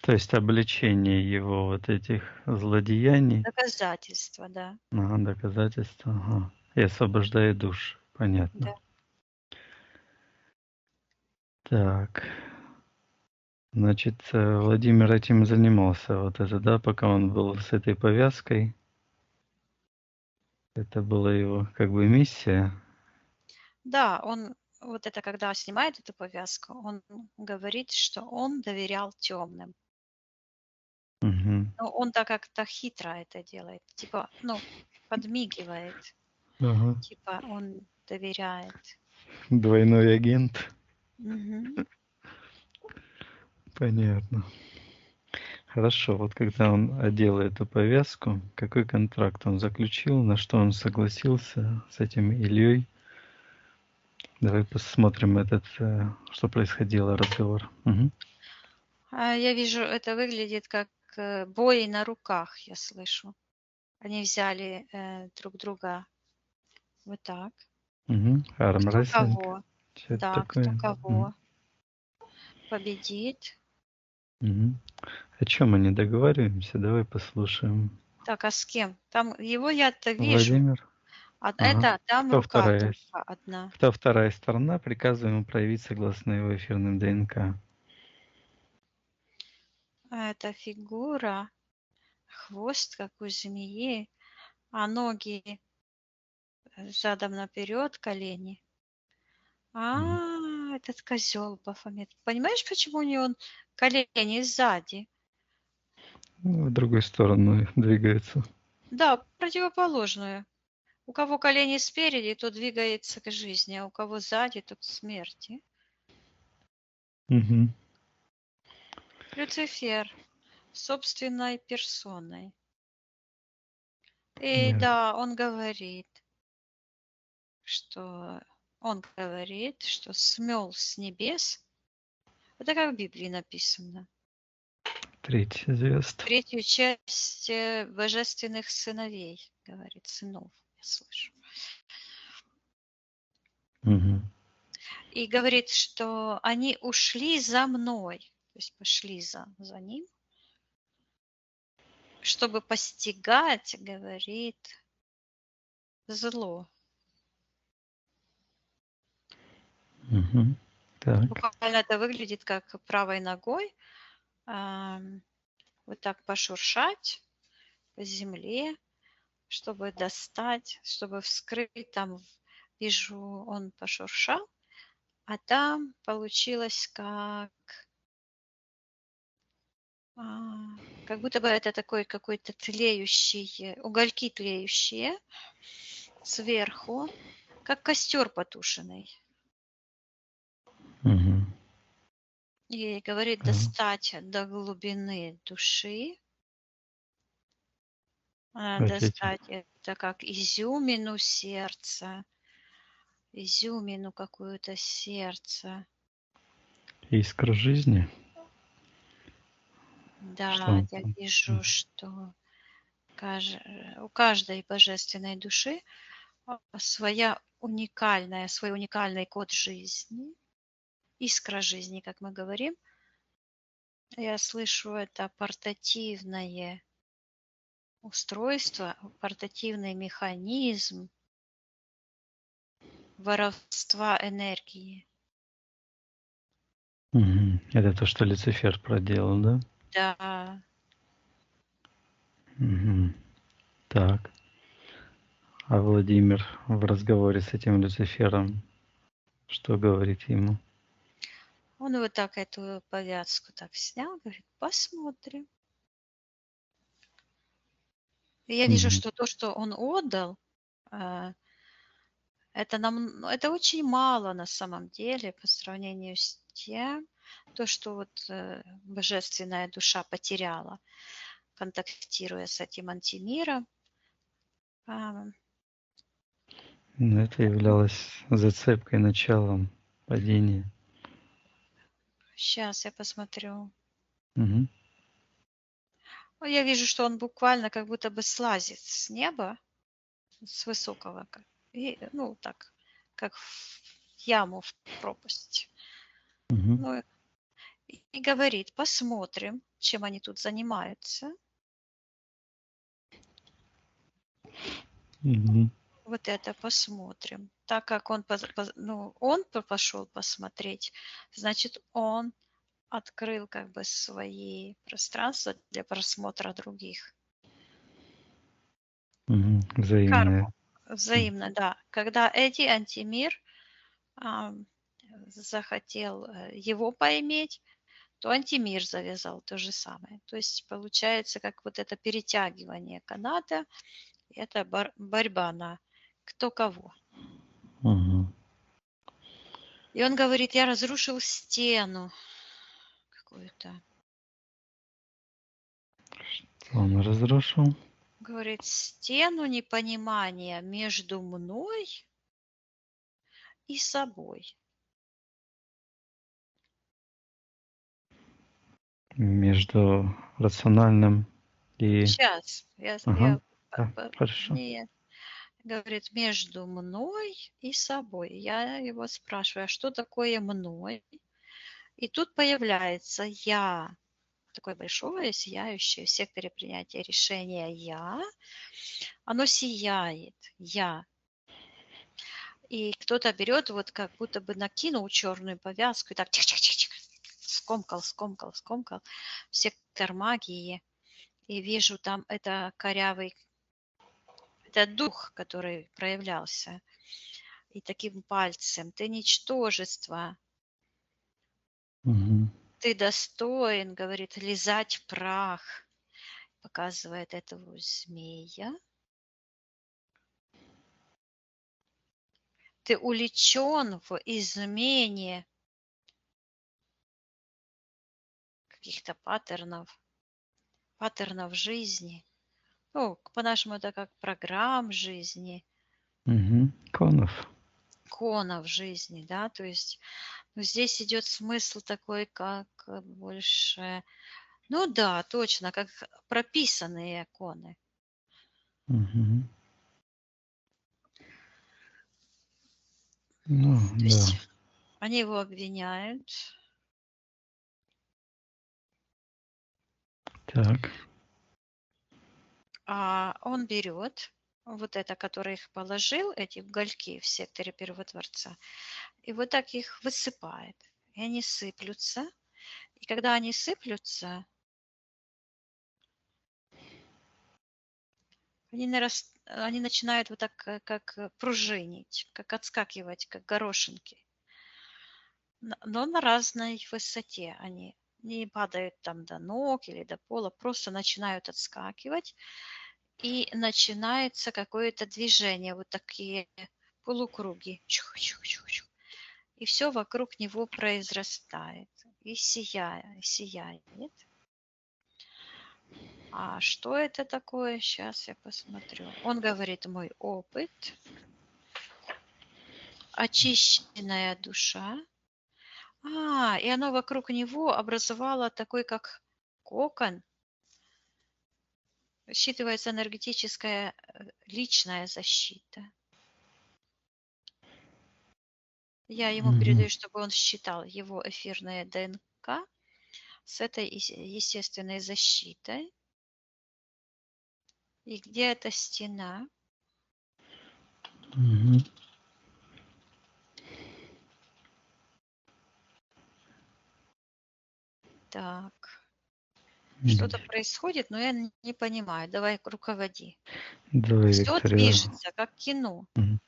То есть обличение его вот этих злодеяний, Доказательства, да. ага, доказательства, ага, и освобождает душ. Да. Понятно. Так, значит, Владимир этим и занимался, вот это, да, пока он был с этой повязкой. Это была его как бы миссия. Да, он вот это, когда снимает эту повязку, он говорит, что он доверял темным. Мгм. Но он так как-то хитро это делает. Типа, ну, подмигивает. Ага. Типа, он доверяет. Двойной агент. Мгм. Понятно. Хорошо, вот когда он одел эту повязку, какой контракт он заключил, на что он согласился с этим Ильей? Давай посмотрим этот, что происходило, разговор. Мгм. Я вижу, это выглядит как бой на руках, я слышу. Они взяли друг друга вот так. Мгм. Кто Армрестлинг. кого, Что это да, кто такое? Мгм. кого победит. Мгм. О чем мы не договариваемся? Давай послушаем. Так, а с кем? Там его я-то вижу. Владимир. А Ага. это там Кто рука вторая? только одна. Кто вторая сторона? Приказываем ему проявить согласно его эфирным ДНК. А эта фигура, хвост, как у змеи, а ноги задом наперед, колени. Мгм. Этот козел Бафомет. Понимаешь, почему у него колени сзади? Ну, в другую сторону двигается. Да, противоположную. У кого колени спереди, то двигается к жизни, а у кого сзади, то к смерти. Мгм. Люцифер собственной персоной. И Понятно. да, он говорит, что смел с небес. Это как в Библии написано. Третья звезд. Третью часть божественных сыновей, говорит, сынов, я слышу. Мгм. И говорит, что они ушли за мной, то есть пошли за ним, чтобы постигать, говорит, зло. Мгм. Так. Буквально это выглядит как правой ногой. ам, вот так пошуршать по земле, чтобы достать, чтобы вскрыть. Там, вижу, он пошуршал, а там получилось как будто бы это такой какой-то тлеющий, угольки тлеющие сверху, как костер потушенный. Мгм. И говорит, Так. достать до глубины души, Вот эти достать это как изюмину сердца, изюмину какую-то сердца. искры жизни, что Да, он я там. вижу, что у каждой божественной души свой уникальный код жизни, искра жизни, как мы говорим. Я слышу это портативное устройство, портативный механизм воровства энергии. Мгм. Это то, что Люцифер проделал, да? Да, Мгм. Так. А Владимир в разговоре с этим Люцифером что говорит ему? он вот так эту повязку так снял, говорит, посмотрим. И я вижу, Мгм. что то, что он отдал, это очень мало на самом деле по сравнению с тем, то, что вот божественная душа потеряла, контактируя с этим антимиром. Ну, это являлось зацепкой, началом падения. Сейчас я посмотрю. Мгм. Ну, я вижу, что он буквально как будто бы слазит с неба, с высокого, и, ну, так, как в яму, в пропасть. Мгм. Ну, и говорит, посмотрим, чем они тут занимаются. Мгм. Вот это посмотрим. Так как он, он пошел посмотреть, значит, он открыл как бы свои пространства для просмотра других. Мгм. Взаимное. Карму. Взаимно, да. Когда Эдди Антимир захотел его поиметь, то Антимир завязал то же самое. То есть получается, как вот это перетягивание каната, это борьба на кто кого. Мгм. И он говорит, я разрушил стену какую-то. Он разрушил. Говорит, стену непонимания между мной и собой. Между рациональным и... Сейчас, я Ага, да, хорошо. не, говорит, между мной и собой. Я его спрашиваю, а что такое мной? И тут появляется я, такое большое, сияющее в секторе принятия решения я. Оно сияет, я. И кто-то берет, вот как будто бы накинул черную повязку и так чих-чих-чих, скомкал, скомкал, скомкал в сектор магии. И вижу там это корявый, это дух, который проявлялся. И таким пальцем ты ничтожество, Мгм. ты достоин, говорит, лизать прах, показывает этого змея. Ты уличен в измене каких-то паттернов жизни. Ну, по-нашему это как программ жизни, Мгм. Конов. конов жизни, да, то есть ну, здесь идет смысл такой, как больше, ну да, точно, как прописанные коны. Мгм. Ну, То да. есть они его обвиняют, Так. а он берет вот это, который их положил, эти угольки в секторе Первотворца, и вот так их высыпает. И они сыплются. И когда они сыплются, они начинают вот так, как пружинить, как отскакивать, как горошинки. Но на разной высоте они не падают там до ног или до пола, просто начинают отскакивать, и начинается какое-то движение, вот такие полукруги. Чух-чух-чух-чух. И все вокруг него произрастает и сияет. А что это такое? Сейчас я посмотрю. Он говорит, мой опыт, очищенная душа. И оно вокруг него образовало такой, как кокон. Считывается энергетическая личная защита. Я ему передаю, чтобы он считал его эфирное ДНК с этой естественной защитой. И где эта стена? Мгм. Так, что-то происходит, но я не понимаю. Давай руководи. Давай, Все Виктория. движется, как кино. Мгм.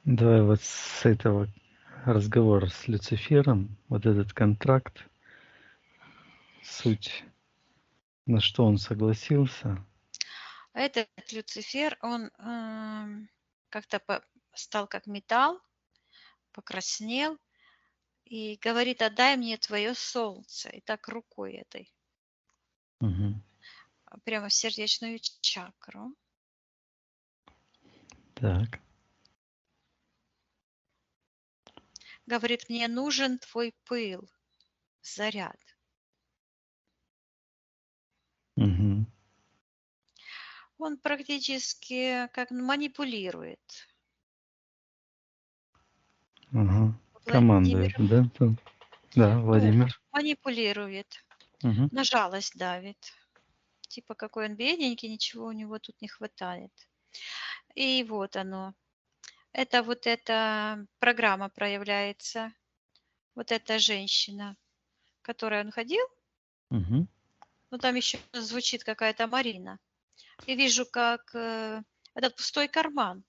Давай вот с этого разговора с Люцифером, вот этот контракт, суть, на что он согласился. Этот Люцифер, он как-то стал как металл, покраснел и говорит, отдай мне твое солнце. И так рукой этой, Мгм. прямо в сердечную чакру. Так. Говорит, мне нужен твой пыл, заряд. Мгм. Он практически как манипулирует. Ага. Владимир, Командует, да? Тут? Да, ну, Владимир. манипулирует, Мгм. на жалость давит. Типа, какой он бедненький, ничего у него тут не хватает. И вот оно. Это вот эта программа проявляется. Вот эта женщина, к которой он ходил, Мгм. ну там еще звучит какая-то Марина. И вижу, как этот пустой карман.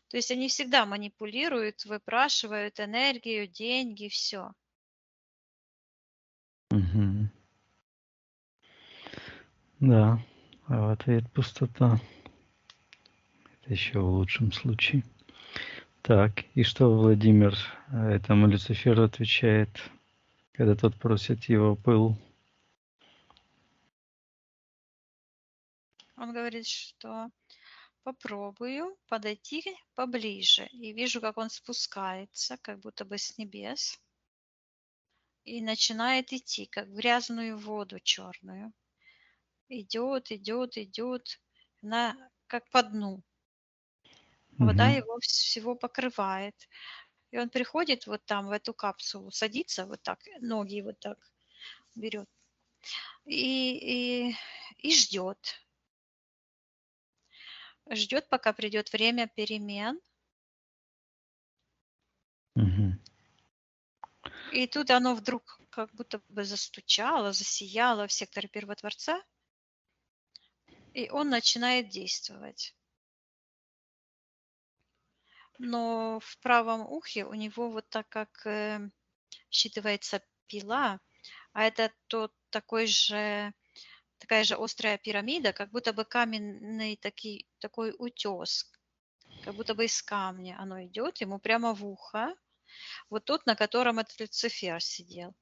То есть они всегда манипулируют, выпрашивают энергию, деньги, все. Мгм. Да. А в ответ пустота. Это еще в лучшем случае. Так, и что Владимир этому Люциферу отвечает, когда тот просит его пыл? Он говорит, что попробую подойти поближе. И вижу, как он спускается, как будто бы с небес. И начинает идти, как в грязную воду черную. Идет, идет, идет. Она как по дну. Вода Мгм. его всего покрывает. И он приходит вот там, в эту капсулу, садится вот так, ноги вот так берет и, и, и ждет. Ждет, пока придет время перемен. Мгм. И тут оно вдруг как будто бы застучало, засияло в секторе Первотворца, и он начинает действовать. Но в правом ухе у него вот так как считывается пила, а это тот такая же острая пирамида, как будто бы каменный такой утес, как будто бы из камня оно идет ему прямо в ухо, вот тот, на котором этот Люцифер сидел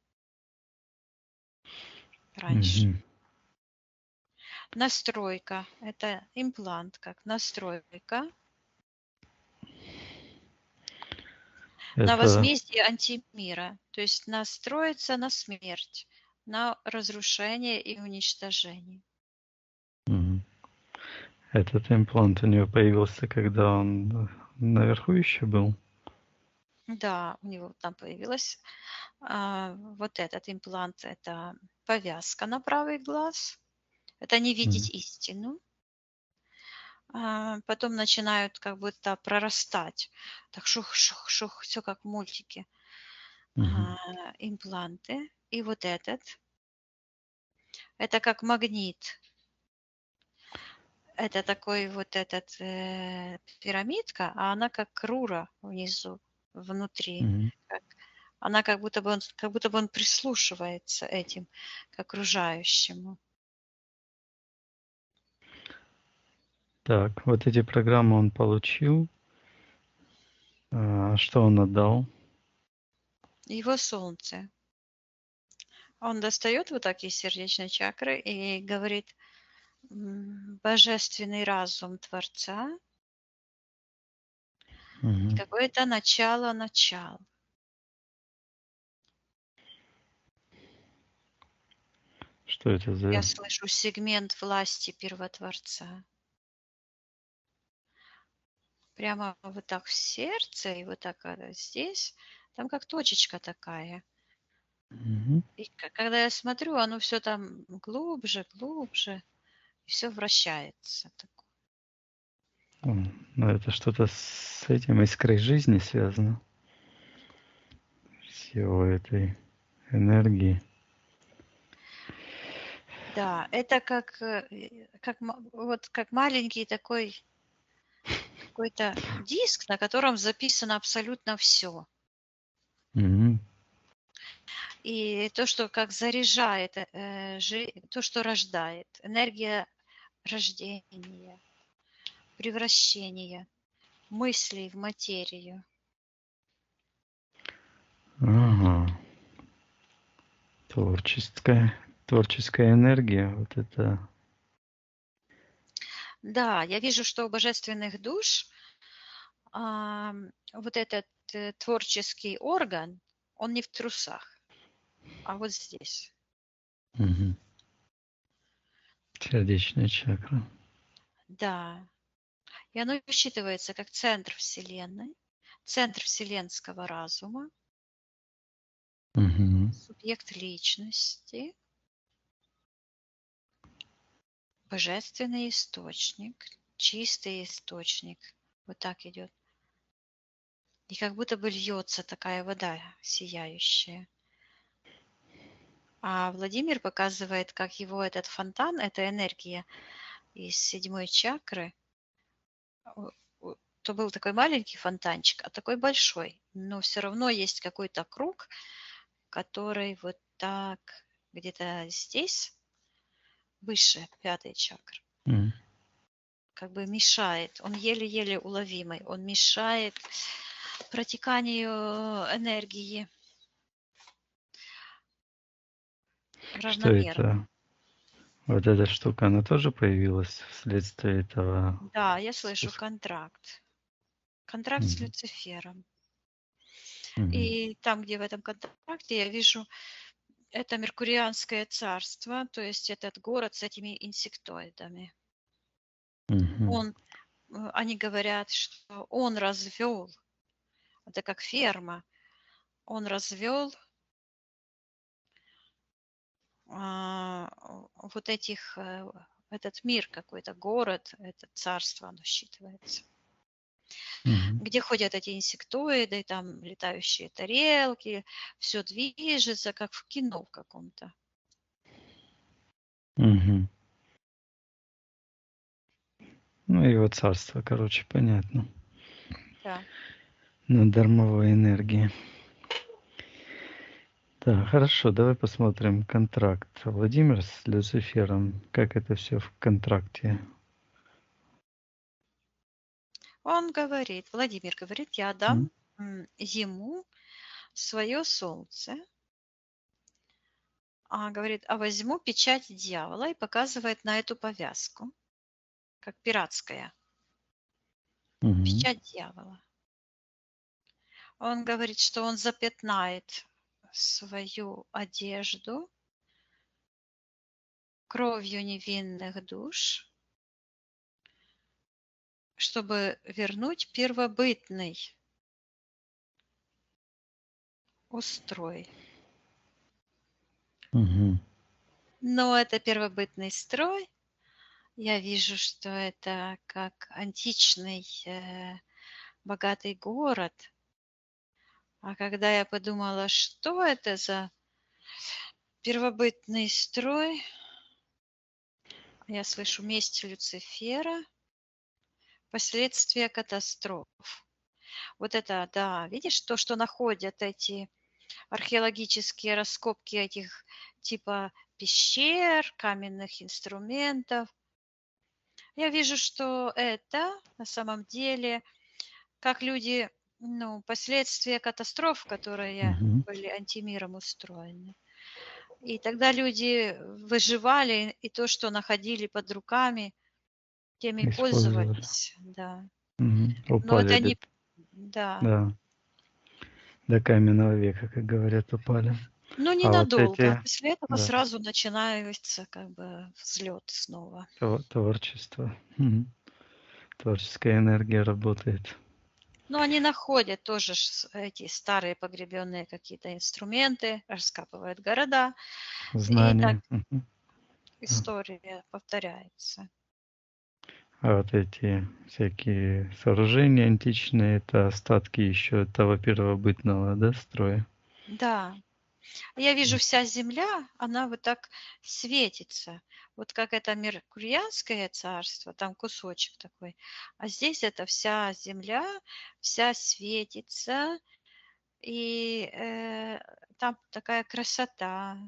раньше. Мгм. Настройка– это имплант, как настройка на Это, возмездие антимира, то есть настроиться на смерть, на разрушение и уничтожение. мгм. Этот имплант у него появился, когда он наверху еще был. Да, у него там появилась вот этот имплант, это повязка на правый глаз, это не Мгм. видеть истину. Потом начинают как будто прорастать, так шух-шух-шух, все как в мультике, Мгм. импланты. И вот это как магнит. Это такой вот этот пирамидка, а она как рура внизу, внутри. Мгм. Она как будто бы он прислушивается этим к окружающему. Так, вот эти программы он получил. Что он отдал? Его солнце. Он достает вот так из сердечной чакры и говорит: божественный разум Творца и Мгм. какое-то начало начал. Что это Я за... слышу сегмент власти Первотворца. Прямо вот так в сердце и вот так здесь, там как точечка такая. Мгм. И когда я смотрю, оно все там глубже, глубже, и все вращается. Ну, это что-то с этим искрой жизни связано. С его этой энергией. Да, это вот как маленький такой какой-то диск, на котором записано абсолютно все. Мгм. И то, что как заряжает, то, что рождает, энергия рождения, превращения мыслей в материю. Ага. Творческая энергия. Вот это... Да, я вижу, что у божественных душ вот этот творческий орган, он не в трусах, а вот здесь. Мгм. Сердечная чакра. Да. И оно считывается как центр Вселенной, центр вселенского разума, Мгм. субъект личности, божественный источник, чистый источник. Вот так идет. И как будто бы льется такая вода сияющая. А Владимир показывает, как его этот фонтан, эта энергия из седьмой чакры, то был такой маленький фонтанчик, а такой большой. Но все равно есть какой-то круг, который вот так где-то здесь, выше пятой чакры, Мгм. как бы мешает. Он еле-еле уловимый. Он мешает протеканию энергии Что равномерно. это? Вот эта штука, она тоже появилась вследствие этого? Да, я слышу контракт. Контракт с Мгм. Люцифером. Мгм. И там, где в этом контракте, я вижу это Меркурианское царство, то есть этот город с этими инсектоидами. Мгм. Они говорят, что он развел, это как ферма, он развел вот этот мир какой-то, город, это царство, оно считывается, Мгм. где ходят эти инсектоиды, там летающие тарелки, все движется, как в кино в каком-то. Мгм. Ну, его царство, короче, понятно. Да. На дармовой энергии. Да, хорошо, давай посмотрим контракт. Владимир с Люцифером, как это все в контракте? Он говорит, Владимир говорит, я М? дам ему свое солнце, говорит, возьму печать дьявола и показывает на эту повязку, как пиратская Мгм. печать дьявола. Он говорит, что он запятнает свою одежду кровью невинных душ, чтобы вернуть первобытный устрой. Мгм. Но это первобытный строй. Я вижу, что это как античный богатый город. А когда я подумала, что это за первобытный строй, Я слышу месть Люцифера, последствия катастроф. Вот это, да, видишь, то, что находят эти археологические раскопки этих типа пещер, каменных инструментов. Я вижу, что это на самом деле, как люди, ну, последствия катастроф, которые Мгм. были антимиром устроены. И тогда люди выживали, и то, что находили под руками, тем и Использовали. пользовались, да. Но Упали это не, да. да, до каменного века, как говорят, упали. Ну, А вот ненадолго. А эти, после этого да, сразу начинается как бы взлет снова. творчество. Мгм. Творческая энергия работает. Но они находят тоже эти старые погребенные какие-то инструменты, раскапывают города, и так Знания. Мгм. Да. история повторяется. А вот эти всякие сооружения античные, это остатки еще того первобытного, да, строя? Да, я вижу, вся земля, она вот так светится. Вот как это Меркурианское царство, там кусочек такой. А здесь это вся земля, вся светится, и там такая красота.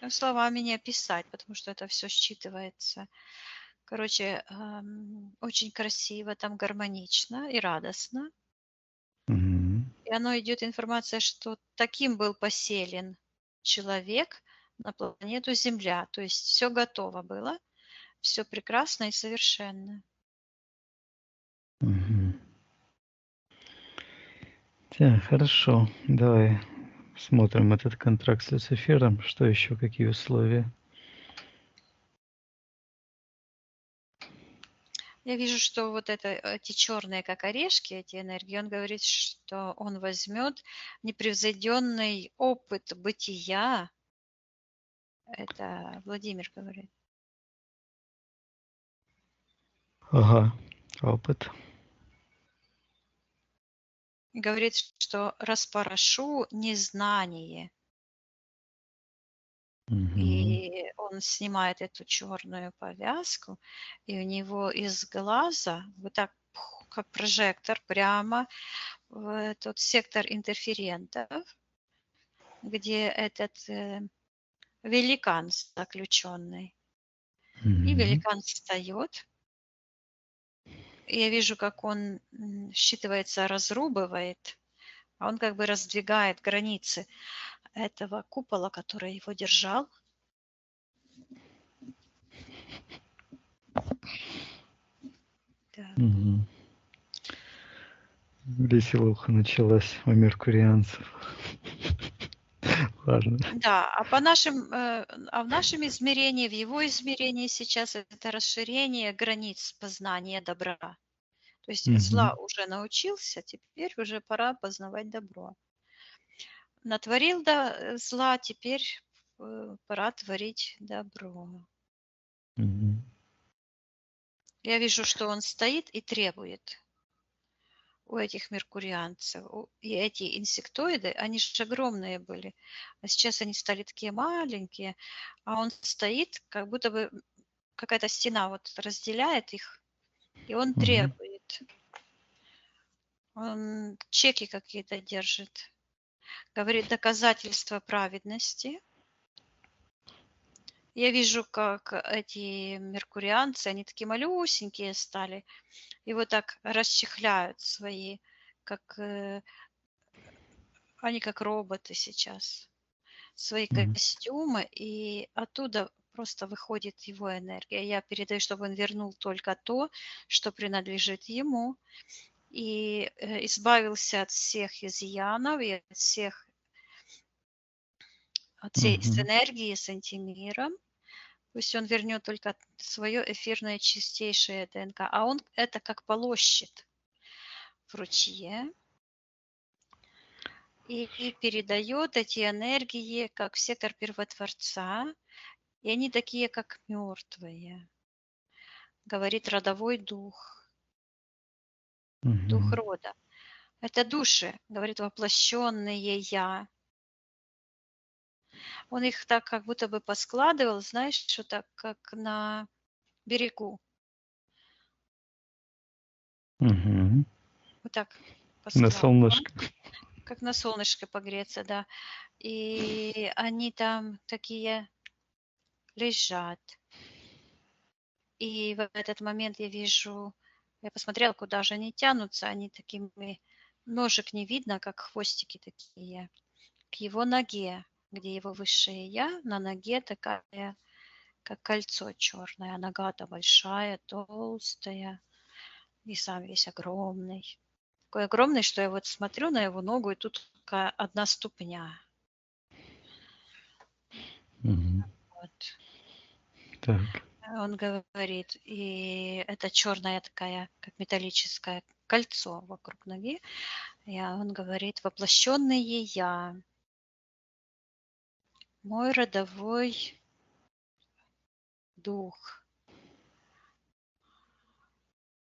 Ну, словами не описать, потому что это все считывается. Короче, очень красиво, там гармонично и радостно. Мгм. И оно идет информация, что таким был поселен человек на планету Земля. То есть все готово было, все прекрасно и совершенно. Мгм. Так, хорошо. Давай смотрим этот контракт с Люцифером. Что еще, какие условия? Я вижу, что вот это, эти черные, как орешки, эти энергии, он говорит, что он возьмет непревзойденный опыт бытия. Это Владимир говорит. Ага, опыт. Говорит, что распорошу незнание. Мгм. И он снимает эту черную повязку, и у него из глаза вот так, как прожектор, прямо в тот сектор интерферентов, где этот великан заключенный. И Мгм. великан встает. И я вижу, как он считывается, разрубывает, а он как бы раздвигает границы этого купола, который его держал. Да. Мгм. Веселуха началась у меркурианцев. Ладно. Да, а в нашем измерении, в его измерении сейчас это расширение границ познания добра. То есть зла Мгм. уже научился, теперь уже пора познавать добро. Натворил зла, теперь пора творить добро. Мгм. Я вижу, что он стоит и требует у этих меркурианцев. И эти инсектоиды, они же огромные были, а сейчас они стали такие маленькие, а он стоит, как будто бы какая-то стена вот разделяет их, и он Мгм. требует. Он чеки какие-то держит. Говорит доказательства праведности. Я вижу, как эти меркурианцы, они такие малюсенькие стали, и вот так расчехляют свои, как они как роботы сейчас, свои Мгм. костюмы, и оттуда просто выходит его энергия. Я передаю, чтобы он вернул только то, что принадлежит ему, и избавился от всех изъянов и от всей с Мгм. энергии, с антимиром. Пусть он вернет только свое эфирное чистейшее ДНК, а он это как полощет в ручье и передает эти энергии как в сектор первотворца, и они такие, как мертвые, говорит родовой дух, дух Мгм. рода. Это души, говорит, воплощенные я. Он их так как будто бы поскладывал, знаешь, что так как на берегу. Мгм. Вот так На поскладывал, солнышко. как на солнышке погреться, да. И они там такие лежат. И в этот момент я посмотрела, куда же они тянутся, они такими, ножек не видно, как хвостики такие, к его ноге, где его высшее я, на ноге такая, как кольцо черное, а нога-то большая, толстая, и сам весь огромный. Такой огромный, что я вот смотрю на его ногу, и тут только одна ступня. Мгм. Вот. Так. Он говорит, и это черная такая, как металлическое кольцо вокруг ноги. И он говорит, воплощенное я, мой родовой дух.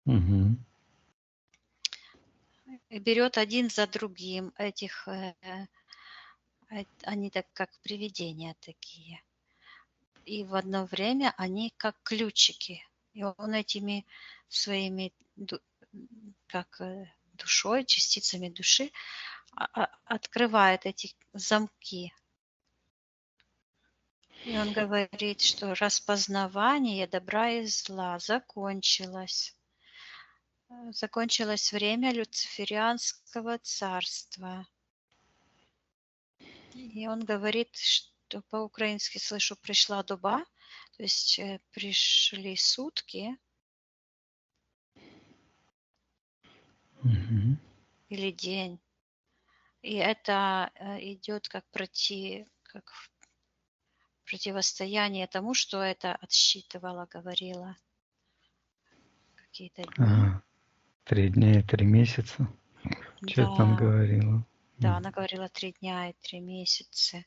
Мгм. И берет один за другим они так как привидения такие. И в одно время они как ключики. И он этими своими как душой, частицами души открывает эти замки. И он говорит, что распознавание добра и зла закончилось. Закончилось время Люциферианского царства. И он говорит, что по-украински слышу «пришла доба», то есть пришли сутки Мгм. или день. И это идет как противостояние тому, что это отсчитывала, говорила. Какие-то дни. 3 дня и 3 месяца. Что там Да, говорила? да, она говорила 3 дня и 3 месяца.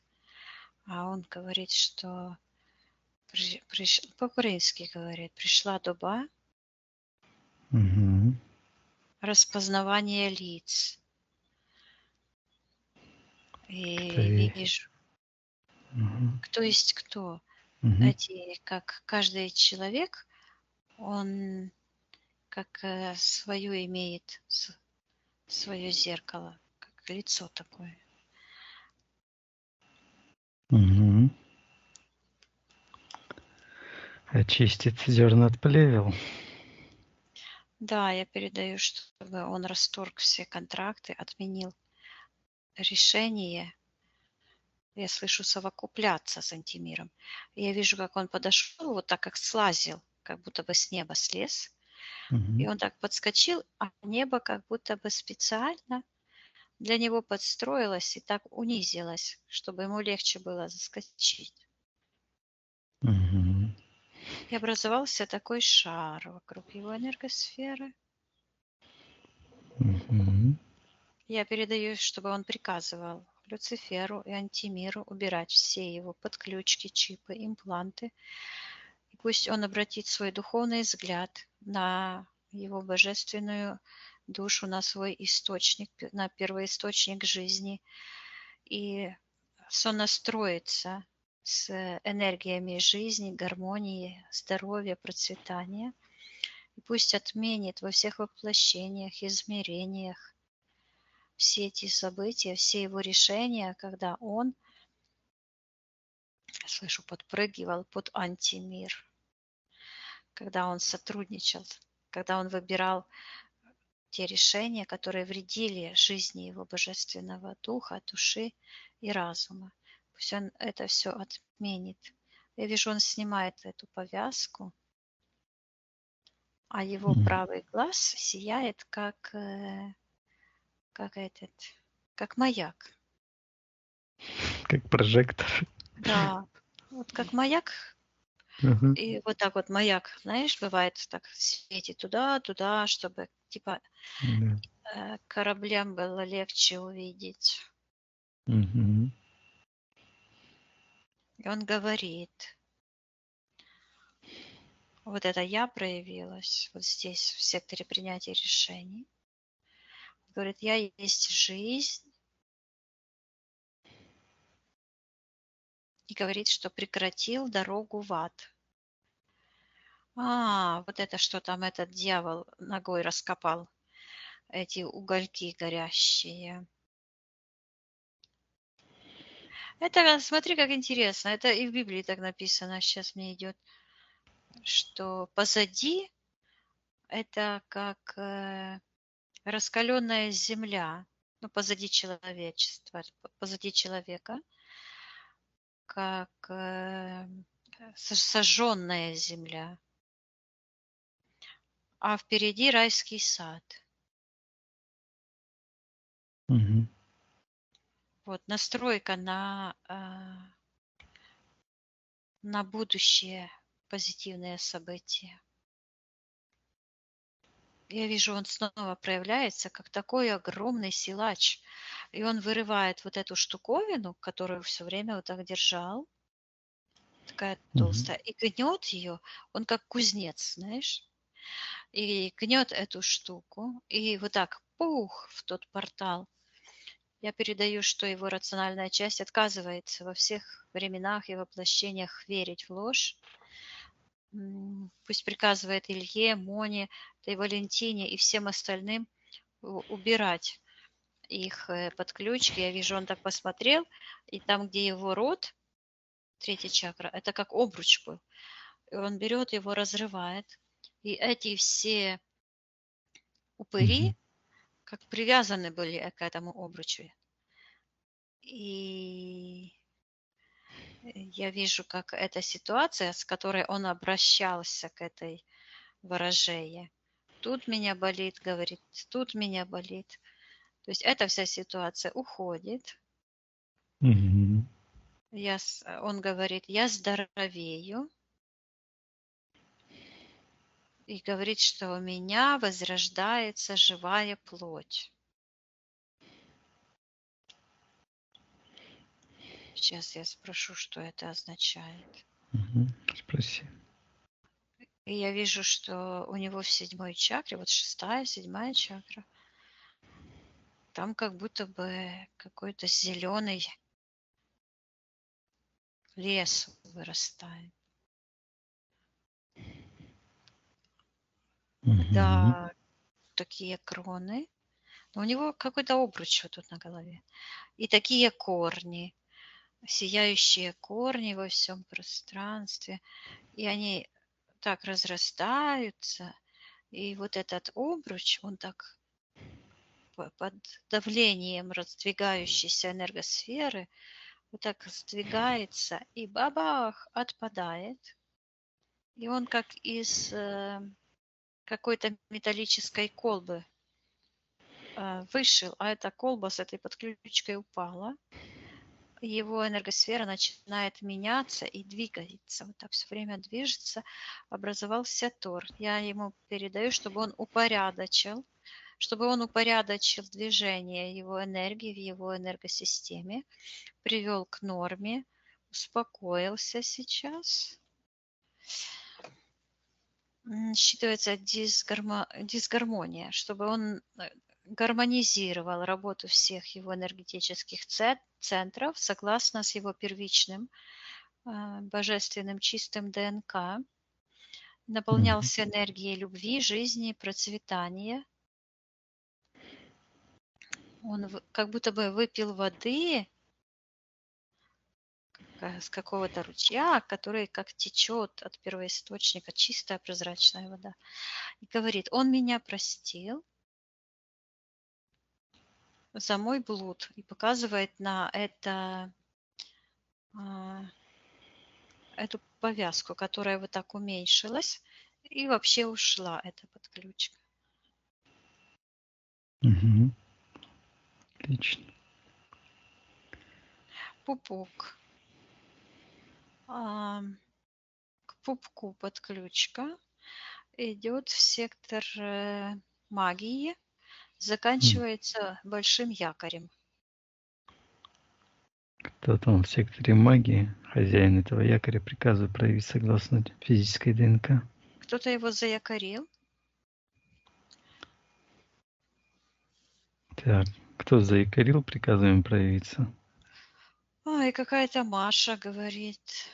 А он говорит, что по-украински говорит, пришла доба Мгм. распознавания лиц. И Ты. вижу, Мгм. кто есть кто. Мгм. Эти, как каждый человек, он как свое имеет, свое зеркало, как лицо такое. Мгм. Очистить зерна от плевел. Да, я передаю, чтобы он расторг все контракты, отменил решение. Я слышу совокупляться с антимиром. Я вижу, как он подошел, вот так как слазил, как будто бы с неба слез. И Мгм. он так подскочил, а небо как будто бы специально для него подстроилось и так унизилось, чтобы ему легче было заскочить. Мгм. И образовался такой шар вокруг его энергосферы. Мгм. Я передаю, чтобы он приказывал Люциферу и Антимиру убирать все его подключки, чипы, импланты. И пусть он обратит свой духовный взгляд на его божественную душу, на свой источник, на первоисточник жизни и сонастроится с энергиями жизни, гармонии, здоровья, процветания. И пусть отменит во всех воплощениях, измерениях все эти события, все его решения, когда он, слышу, подпрыгивал под антимир, когда он сотрудничал, когда он выбирал те решения, которые вредили жизни его божественного духа, души и разума. Пусть он это все отменит. Я вижу, он снимает эту повязку, а его Мгм. правый глаз сияет как этот, как маяк. Как прожектор. Да, вот как маяк. Ага. И вот так вот маяк, знаешь, бывает так светит туда-туда, чтобы типа Да. кораблям было легче увидеть. Мгм. И он говорит, вот это я проявилась вот здесь, в секторе принятия решений. Говорит, я есть жизнь, и говорит, что прекратил дорогу в ад. Вот это что там этот дьявол ногой раскопал, эти угольки горящие. Это, смотри, как интересно. Это и в Библии так написано. Сейчас мне идет, что позади это как раскаленная земля, ну, позади человечества, позади человека, как сожженная земля, а впереди райский сад. Мгм. Вот настройка на будущее позитивные события. Я вижу, он снова проявляется как такой огромный силач. И он вырывает вот эту штуковину, которую все время вот так держал, такая Мгм. толстая, и гнет ее. Он как кузнец, знаешь, и гнет эту штуку, и вот так пух в тот портал. Я передаю, что его рациональная часть отказывается во всех временах и воплощениях верить в ложь. Пусть приказывает Илье, Моне, да и Валентине и всем остальным убирать их под ключ. Я вижу, он так посмотрел, и там, где его рот, третья чакра, это как обруч был. И он берет его, разрывает. И эти все упыри, Мгм. как привязаны были к этому обручу. И я вижу, как эта ситуация, с которой он обращался к этой ворожее. Тут меня болит, говорит, тут меня болит. То есть эта вся ситуация уходит. Мгм. Он говорит, я здоровею. И говорит, что у меня возрождается живая плоть. Сейчас я спрошу, что это означает. Мгм. Спроси. И я вижу, что у него в 7 чакре, вот 6-я, 7-я чакра, там как будто бы какой-то зеленый лес вырастает. Мгм. Да, такие кроны. Но у него какой-то обруч вот тут на голове. И такие корни, сияющие корни во всем пространстве. И они так разрастаются. И вот этот обруч, он так под давлением раздвигающейся энергосферы вот так сдвигается и бабах отпадает. И он как из какой-то металлической колбы вышел, а эта колба с этой подключкой упала. Его энергосфера начинает меняться и двигается. Вот так все время движется. Образовался тор. Я ему передаю, чтобы он упорядочил движение его энергии в его энергосистеме, привел к норме, успокоился сейчас. Считывается дисгармония, чтобы он гармонизировал работу всех его энергетических центров согласно с его первичным божественным чистым ДНК, Мгм. наполнялся энергией любви, жизни, процветания. Он как будто бы выпил воды с какого-то ручья, который как течет от первоисточника, чистая прозрачная вода. И говорит, он меня простил за мой блуд. И показывает на эту повязку, которая вот так уменьшилась и вообще ушла, эта подключка. Мгм. Отлично. Пупок. К пупку подключка идет в сектор магии, М. заканчивается большим якорем. Кто там в секторе магии, хозяин этого якоря, приказывает проявить согласно физической ДНК. Кто-то его заякорил. Так, кто заякорил, приказываем проявиться. И какая-то Маша говорит,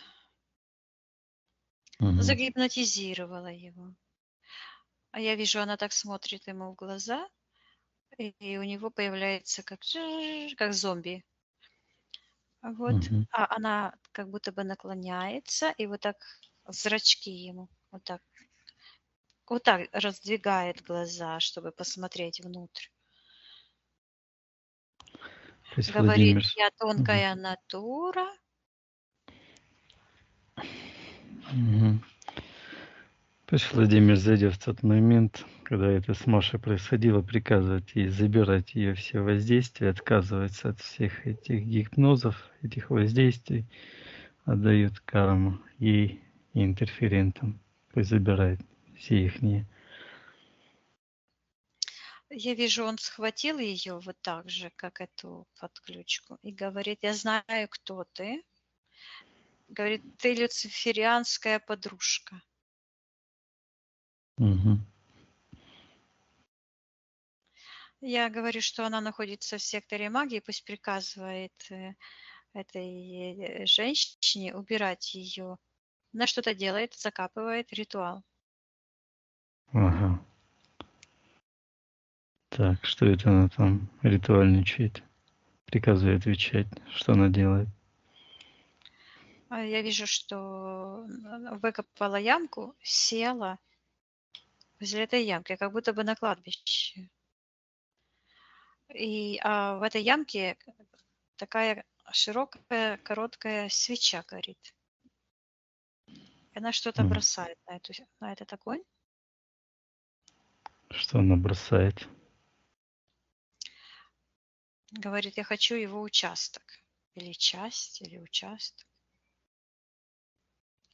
Мгм. загипнотизировала его. А я вижу, она так смотрит ему в глаза, и у него появляется как зомби. Вот. Мгм. А она как будто бы наклоняется, и вот так зрачки ему вот так раздвигает глаза, чтобы посмотреть внутрь. То есть Говорит, Владимир... я Мгм. тонкая натура. Мгм. То есть Владимир, зайдя в тот момент, когда это с Машей происходило, приказывает ей забирать ее все воздействия, отказывается от всех этих гипнозов, этих воздействий, отдает карму ей и интерферентам, то есть забирает все их. Я вижу, он схватил ее вот так же, как эту подключку, и говорит, я знаю, кто ты. Говорит, ты люциферианская подружка. Мгм. Я говорю, что она находится в секторе магии, пусть приказывает этой женщине убирать ее. Она что-то делает, закапывает ритуал. Ага. Так, что это она там ритуальничает? Приказывает отвечать, что она делает. Я вижу, что выкопала ямку, села возле этой ямки, как будто бы на кладбище. И в этой ямке такая широкая, короткая свеча горит. И она что-то М. бросает на этот огонь. Что она бросает? Говорит, я хочу его участок. Или часть, или участок.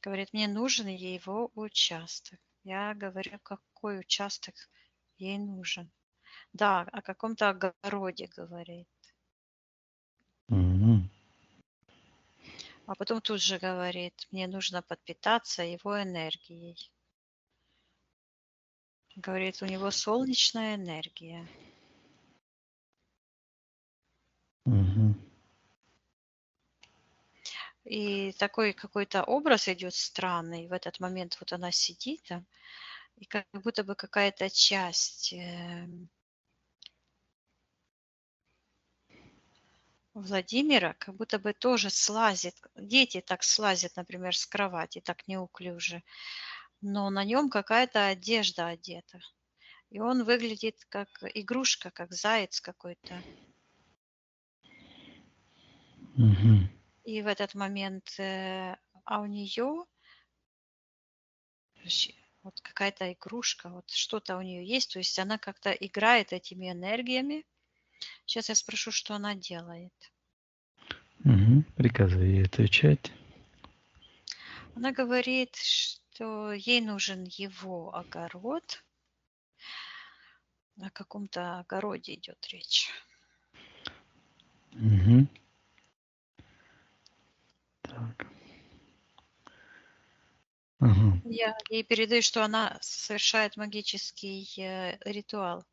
Говорит, мне нужен его участок. Я говорю, какой участок ей нужен. Да, о каком-то огороде говорит. Мгм. А потом тут же говорит, мне нужно подпитаться его энергией. Говорит, у него солнечная энергия. Мгм. И такой какой-то образ идет странный. В этот момент вот она сидит там, и как будто бы какая-то часть Владимира как будто бы тоже слазит. Дети так слазят, например, с кровати, так неуклюже. Но на нем какая-то одежда одета. И он выглядит как игрушка, как заяц какой-то. Мгм. И в этот момент, у нее вот какая-то игрушка, вот что-то у нее есть, то есть она как-то играет этими энергиями. Сейчас я спрошу, что она делает. Мгм. Приказывай ей отвечать. Она говорит, что ей нужен его огород. О каком-то огороде идет речь. Мгм. Так. Ага. Я ей передаю, что она совершает магический ритуал.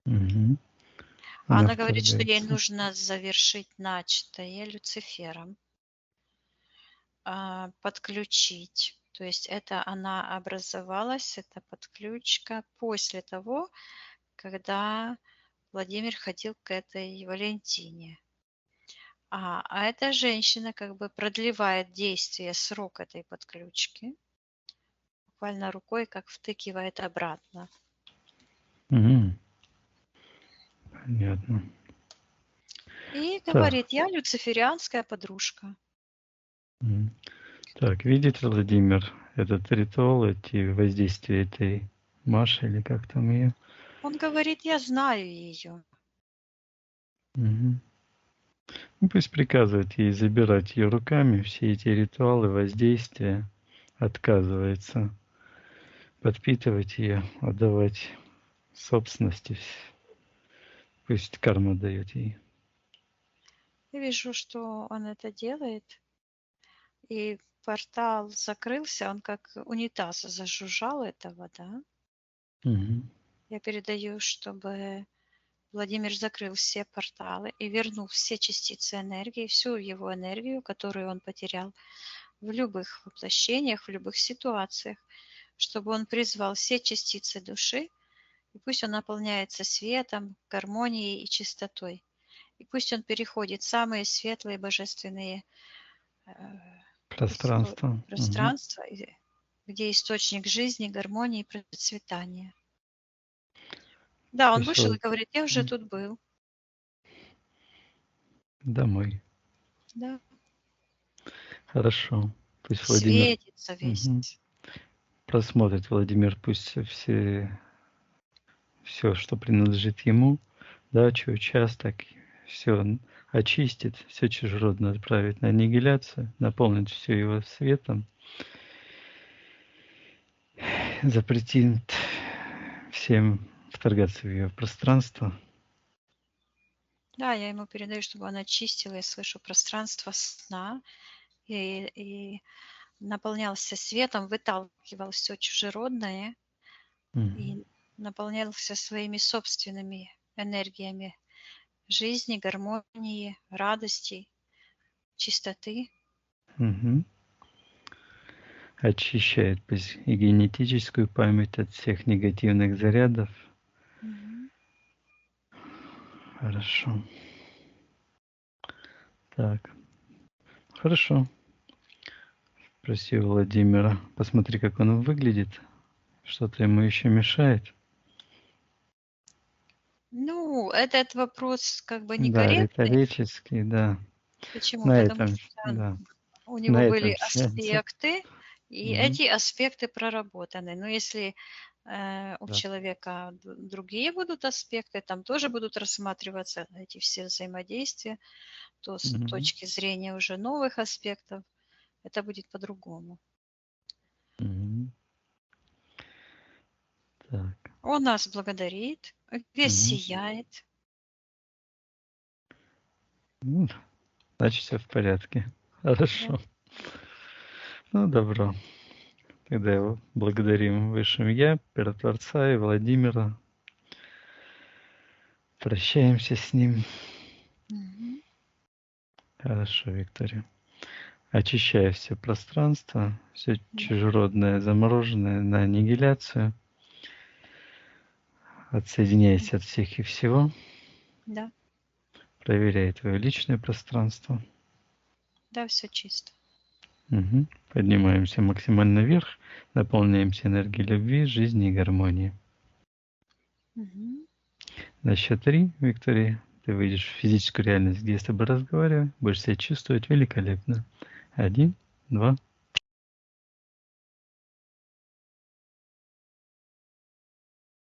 Мгм. А Она она говорит, что ей вторгается. нужно завершить начатое Люцифером, подключить. То есть это она образовалась, эта подключка после того, когда Владимир ходил к этой Валентине. А эта женщина как бы продлевает действие, срок этой подключки, буквально рукой как втыкивает обратно. Мгм. Понятно. И Так. говорит, я люциферианская подружка. М. Так, видит Владимир этот ритуал, эти воздействия этой Маши, или как там ее? Он говорит, я знаю ее. Мгм. Ну, пусть приказывает ей забирать ее руками все эти ритуалы, воздействия, отказывается подпитывать ее, отдавать собственности. Пусть карма дает ей. Я вижу, что он это делает. И портал закрылся, он как унитаз зажужжал, эта вода. Мгм. Я передаю, чтобы Владимир закрыл все порталы и вернул все частицы энергии, всю его энергию, которую он потерял в любых воплощениях, в любых ситуациях, чтобы он призвал все частицы души, и пусть он наполняется светом, гармонией и чистотой. И пусть он переходит в самые светлые божественные Пространство. пространства, где источник жизни, гармонии и процветания. Да, он вышел и говорит, я уже тут был. Домой. Да. Хорошо. Пусть Владимир Светится весь. просмотрит Владимир, пусть все, что принадлежит ему, дачу, участок, все очистит, все чужеродное отправит на аннигиляцию, наполнит все его светом, запретит всем вторгаться в ее пространство. Да, я ему передаю, чтобы он очистил, я слышу пространство сна и наполнялся светом, выталкивал все чужеродное и наполнялся своими собственными энергиями жизни, гармонии, радости, чистоты. Очищает и генетическую память от всех негативных зарядов. Хорошо. Так. Хорошо. Спроси у Владимира. Посмотри, как он выглядит. Что-то ему еще мешает. Ну, этот вопрос как бы Да, некорректный. риторический, да. Почему? На Потому этом, что да. у него На были этом сеансе. аспекты, и эти аспекты проработаны. Но если у человека другие будут аспекты, там тоже будут рассматриваться эти все взаимодействия, то с точки зрения уже новых аспектов это будет по-другому. Так. Он нас благодарит, весь сияет. Ну, значит, все в порядке. Хорошо. Да. Ну, добро. Тогда его благодарим Высшим Я, Первотворца и Владимира. Прощаемся с ним. Хорошо, Виктория. Очищая все пространство, все чужеродное, замороженное на аннигиляцию. Отсоединяйся от всех и всего. Да. Проверяй твое личное пространство. Да, все чисто. Поднимаемся максимально вверх, наполняемся энергией любви, жизни и гармонии. На счет 3, Виктория, ты выйдешь в физическую реальность, где я с тобой разговариваю, будешь себя чувствовать великолепно. 1, 2,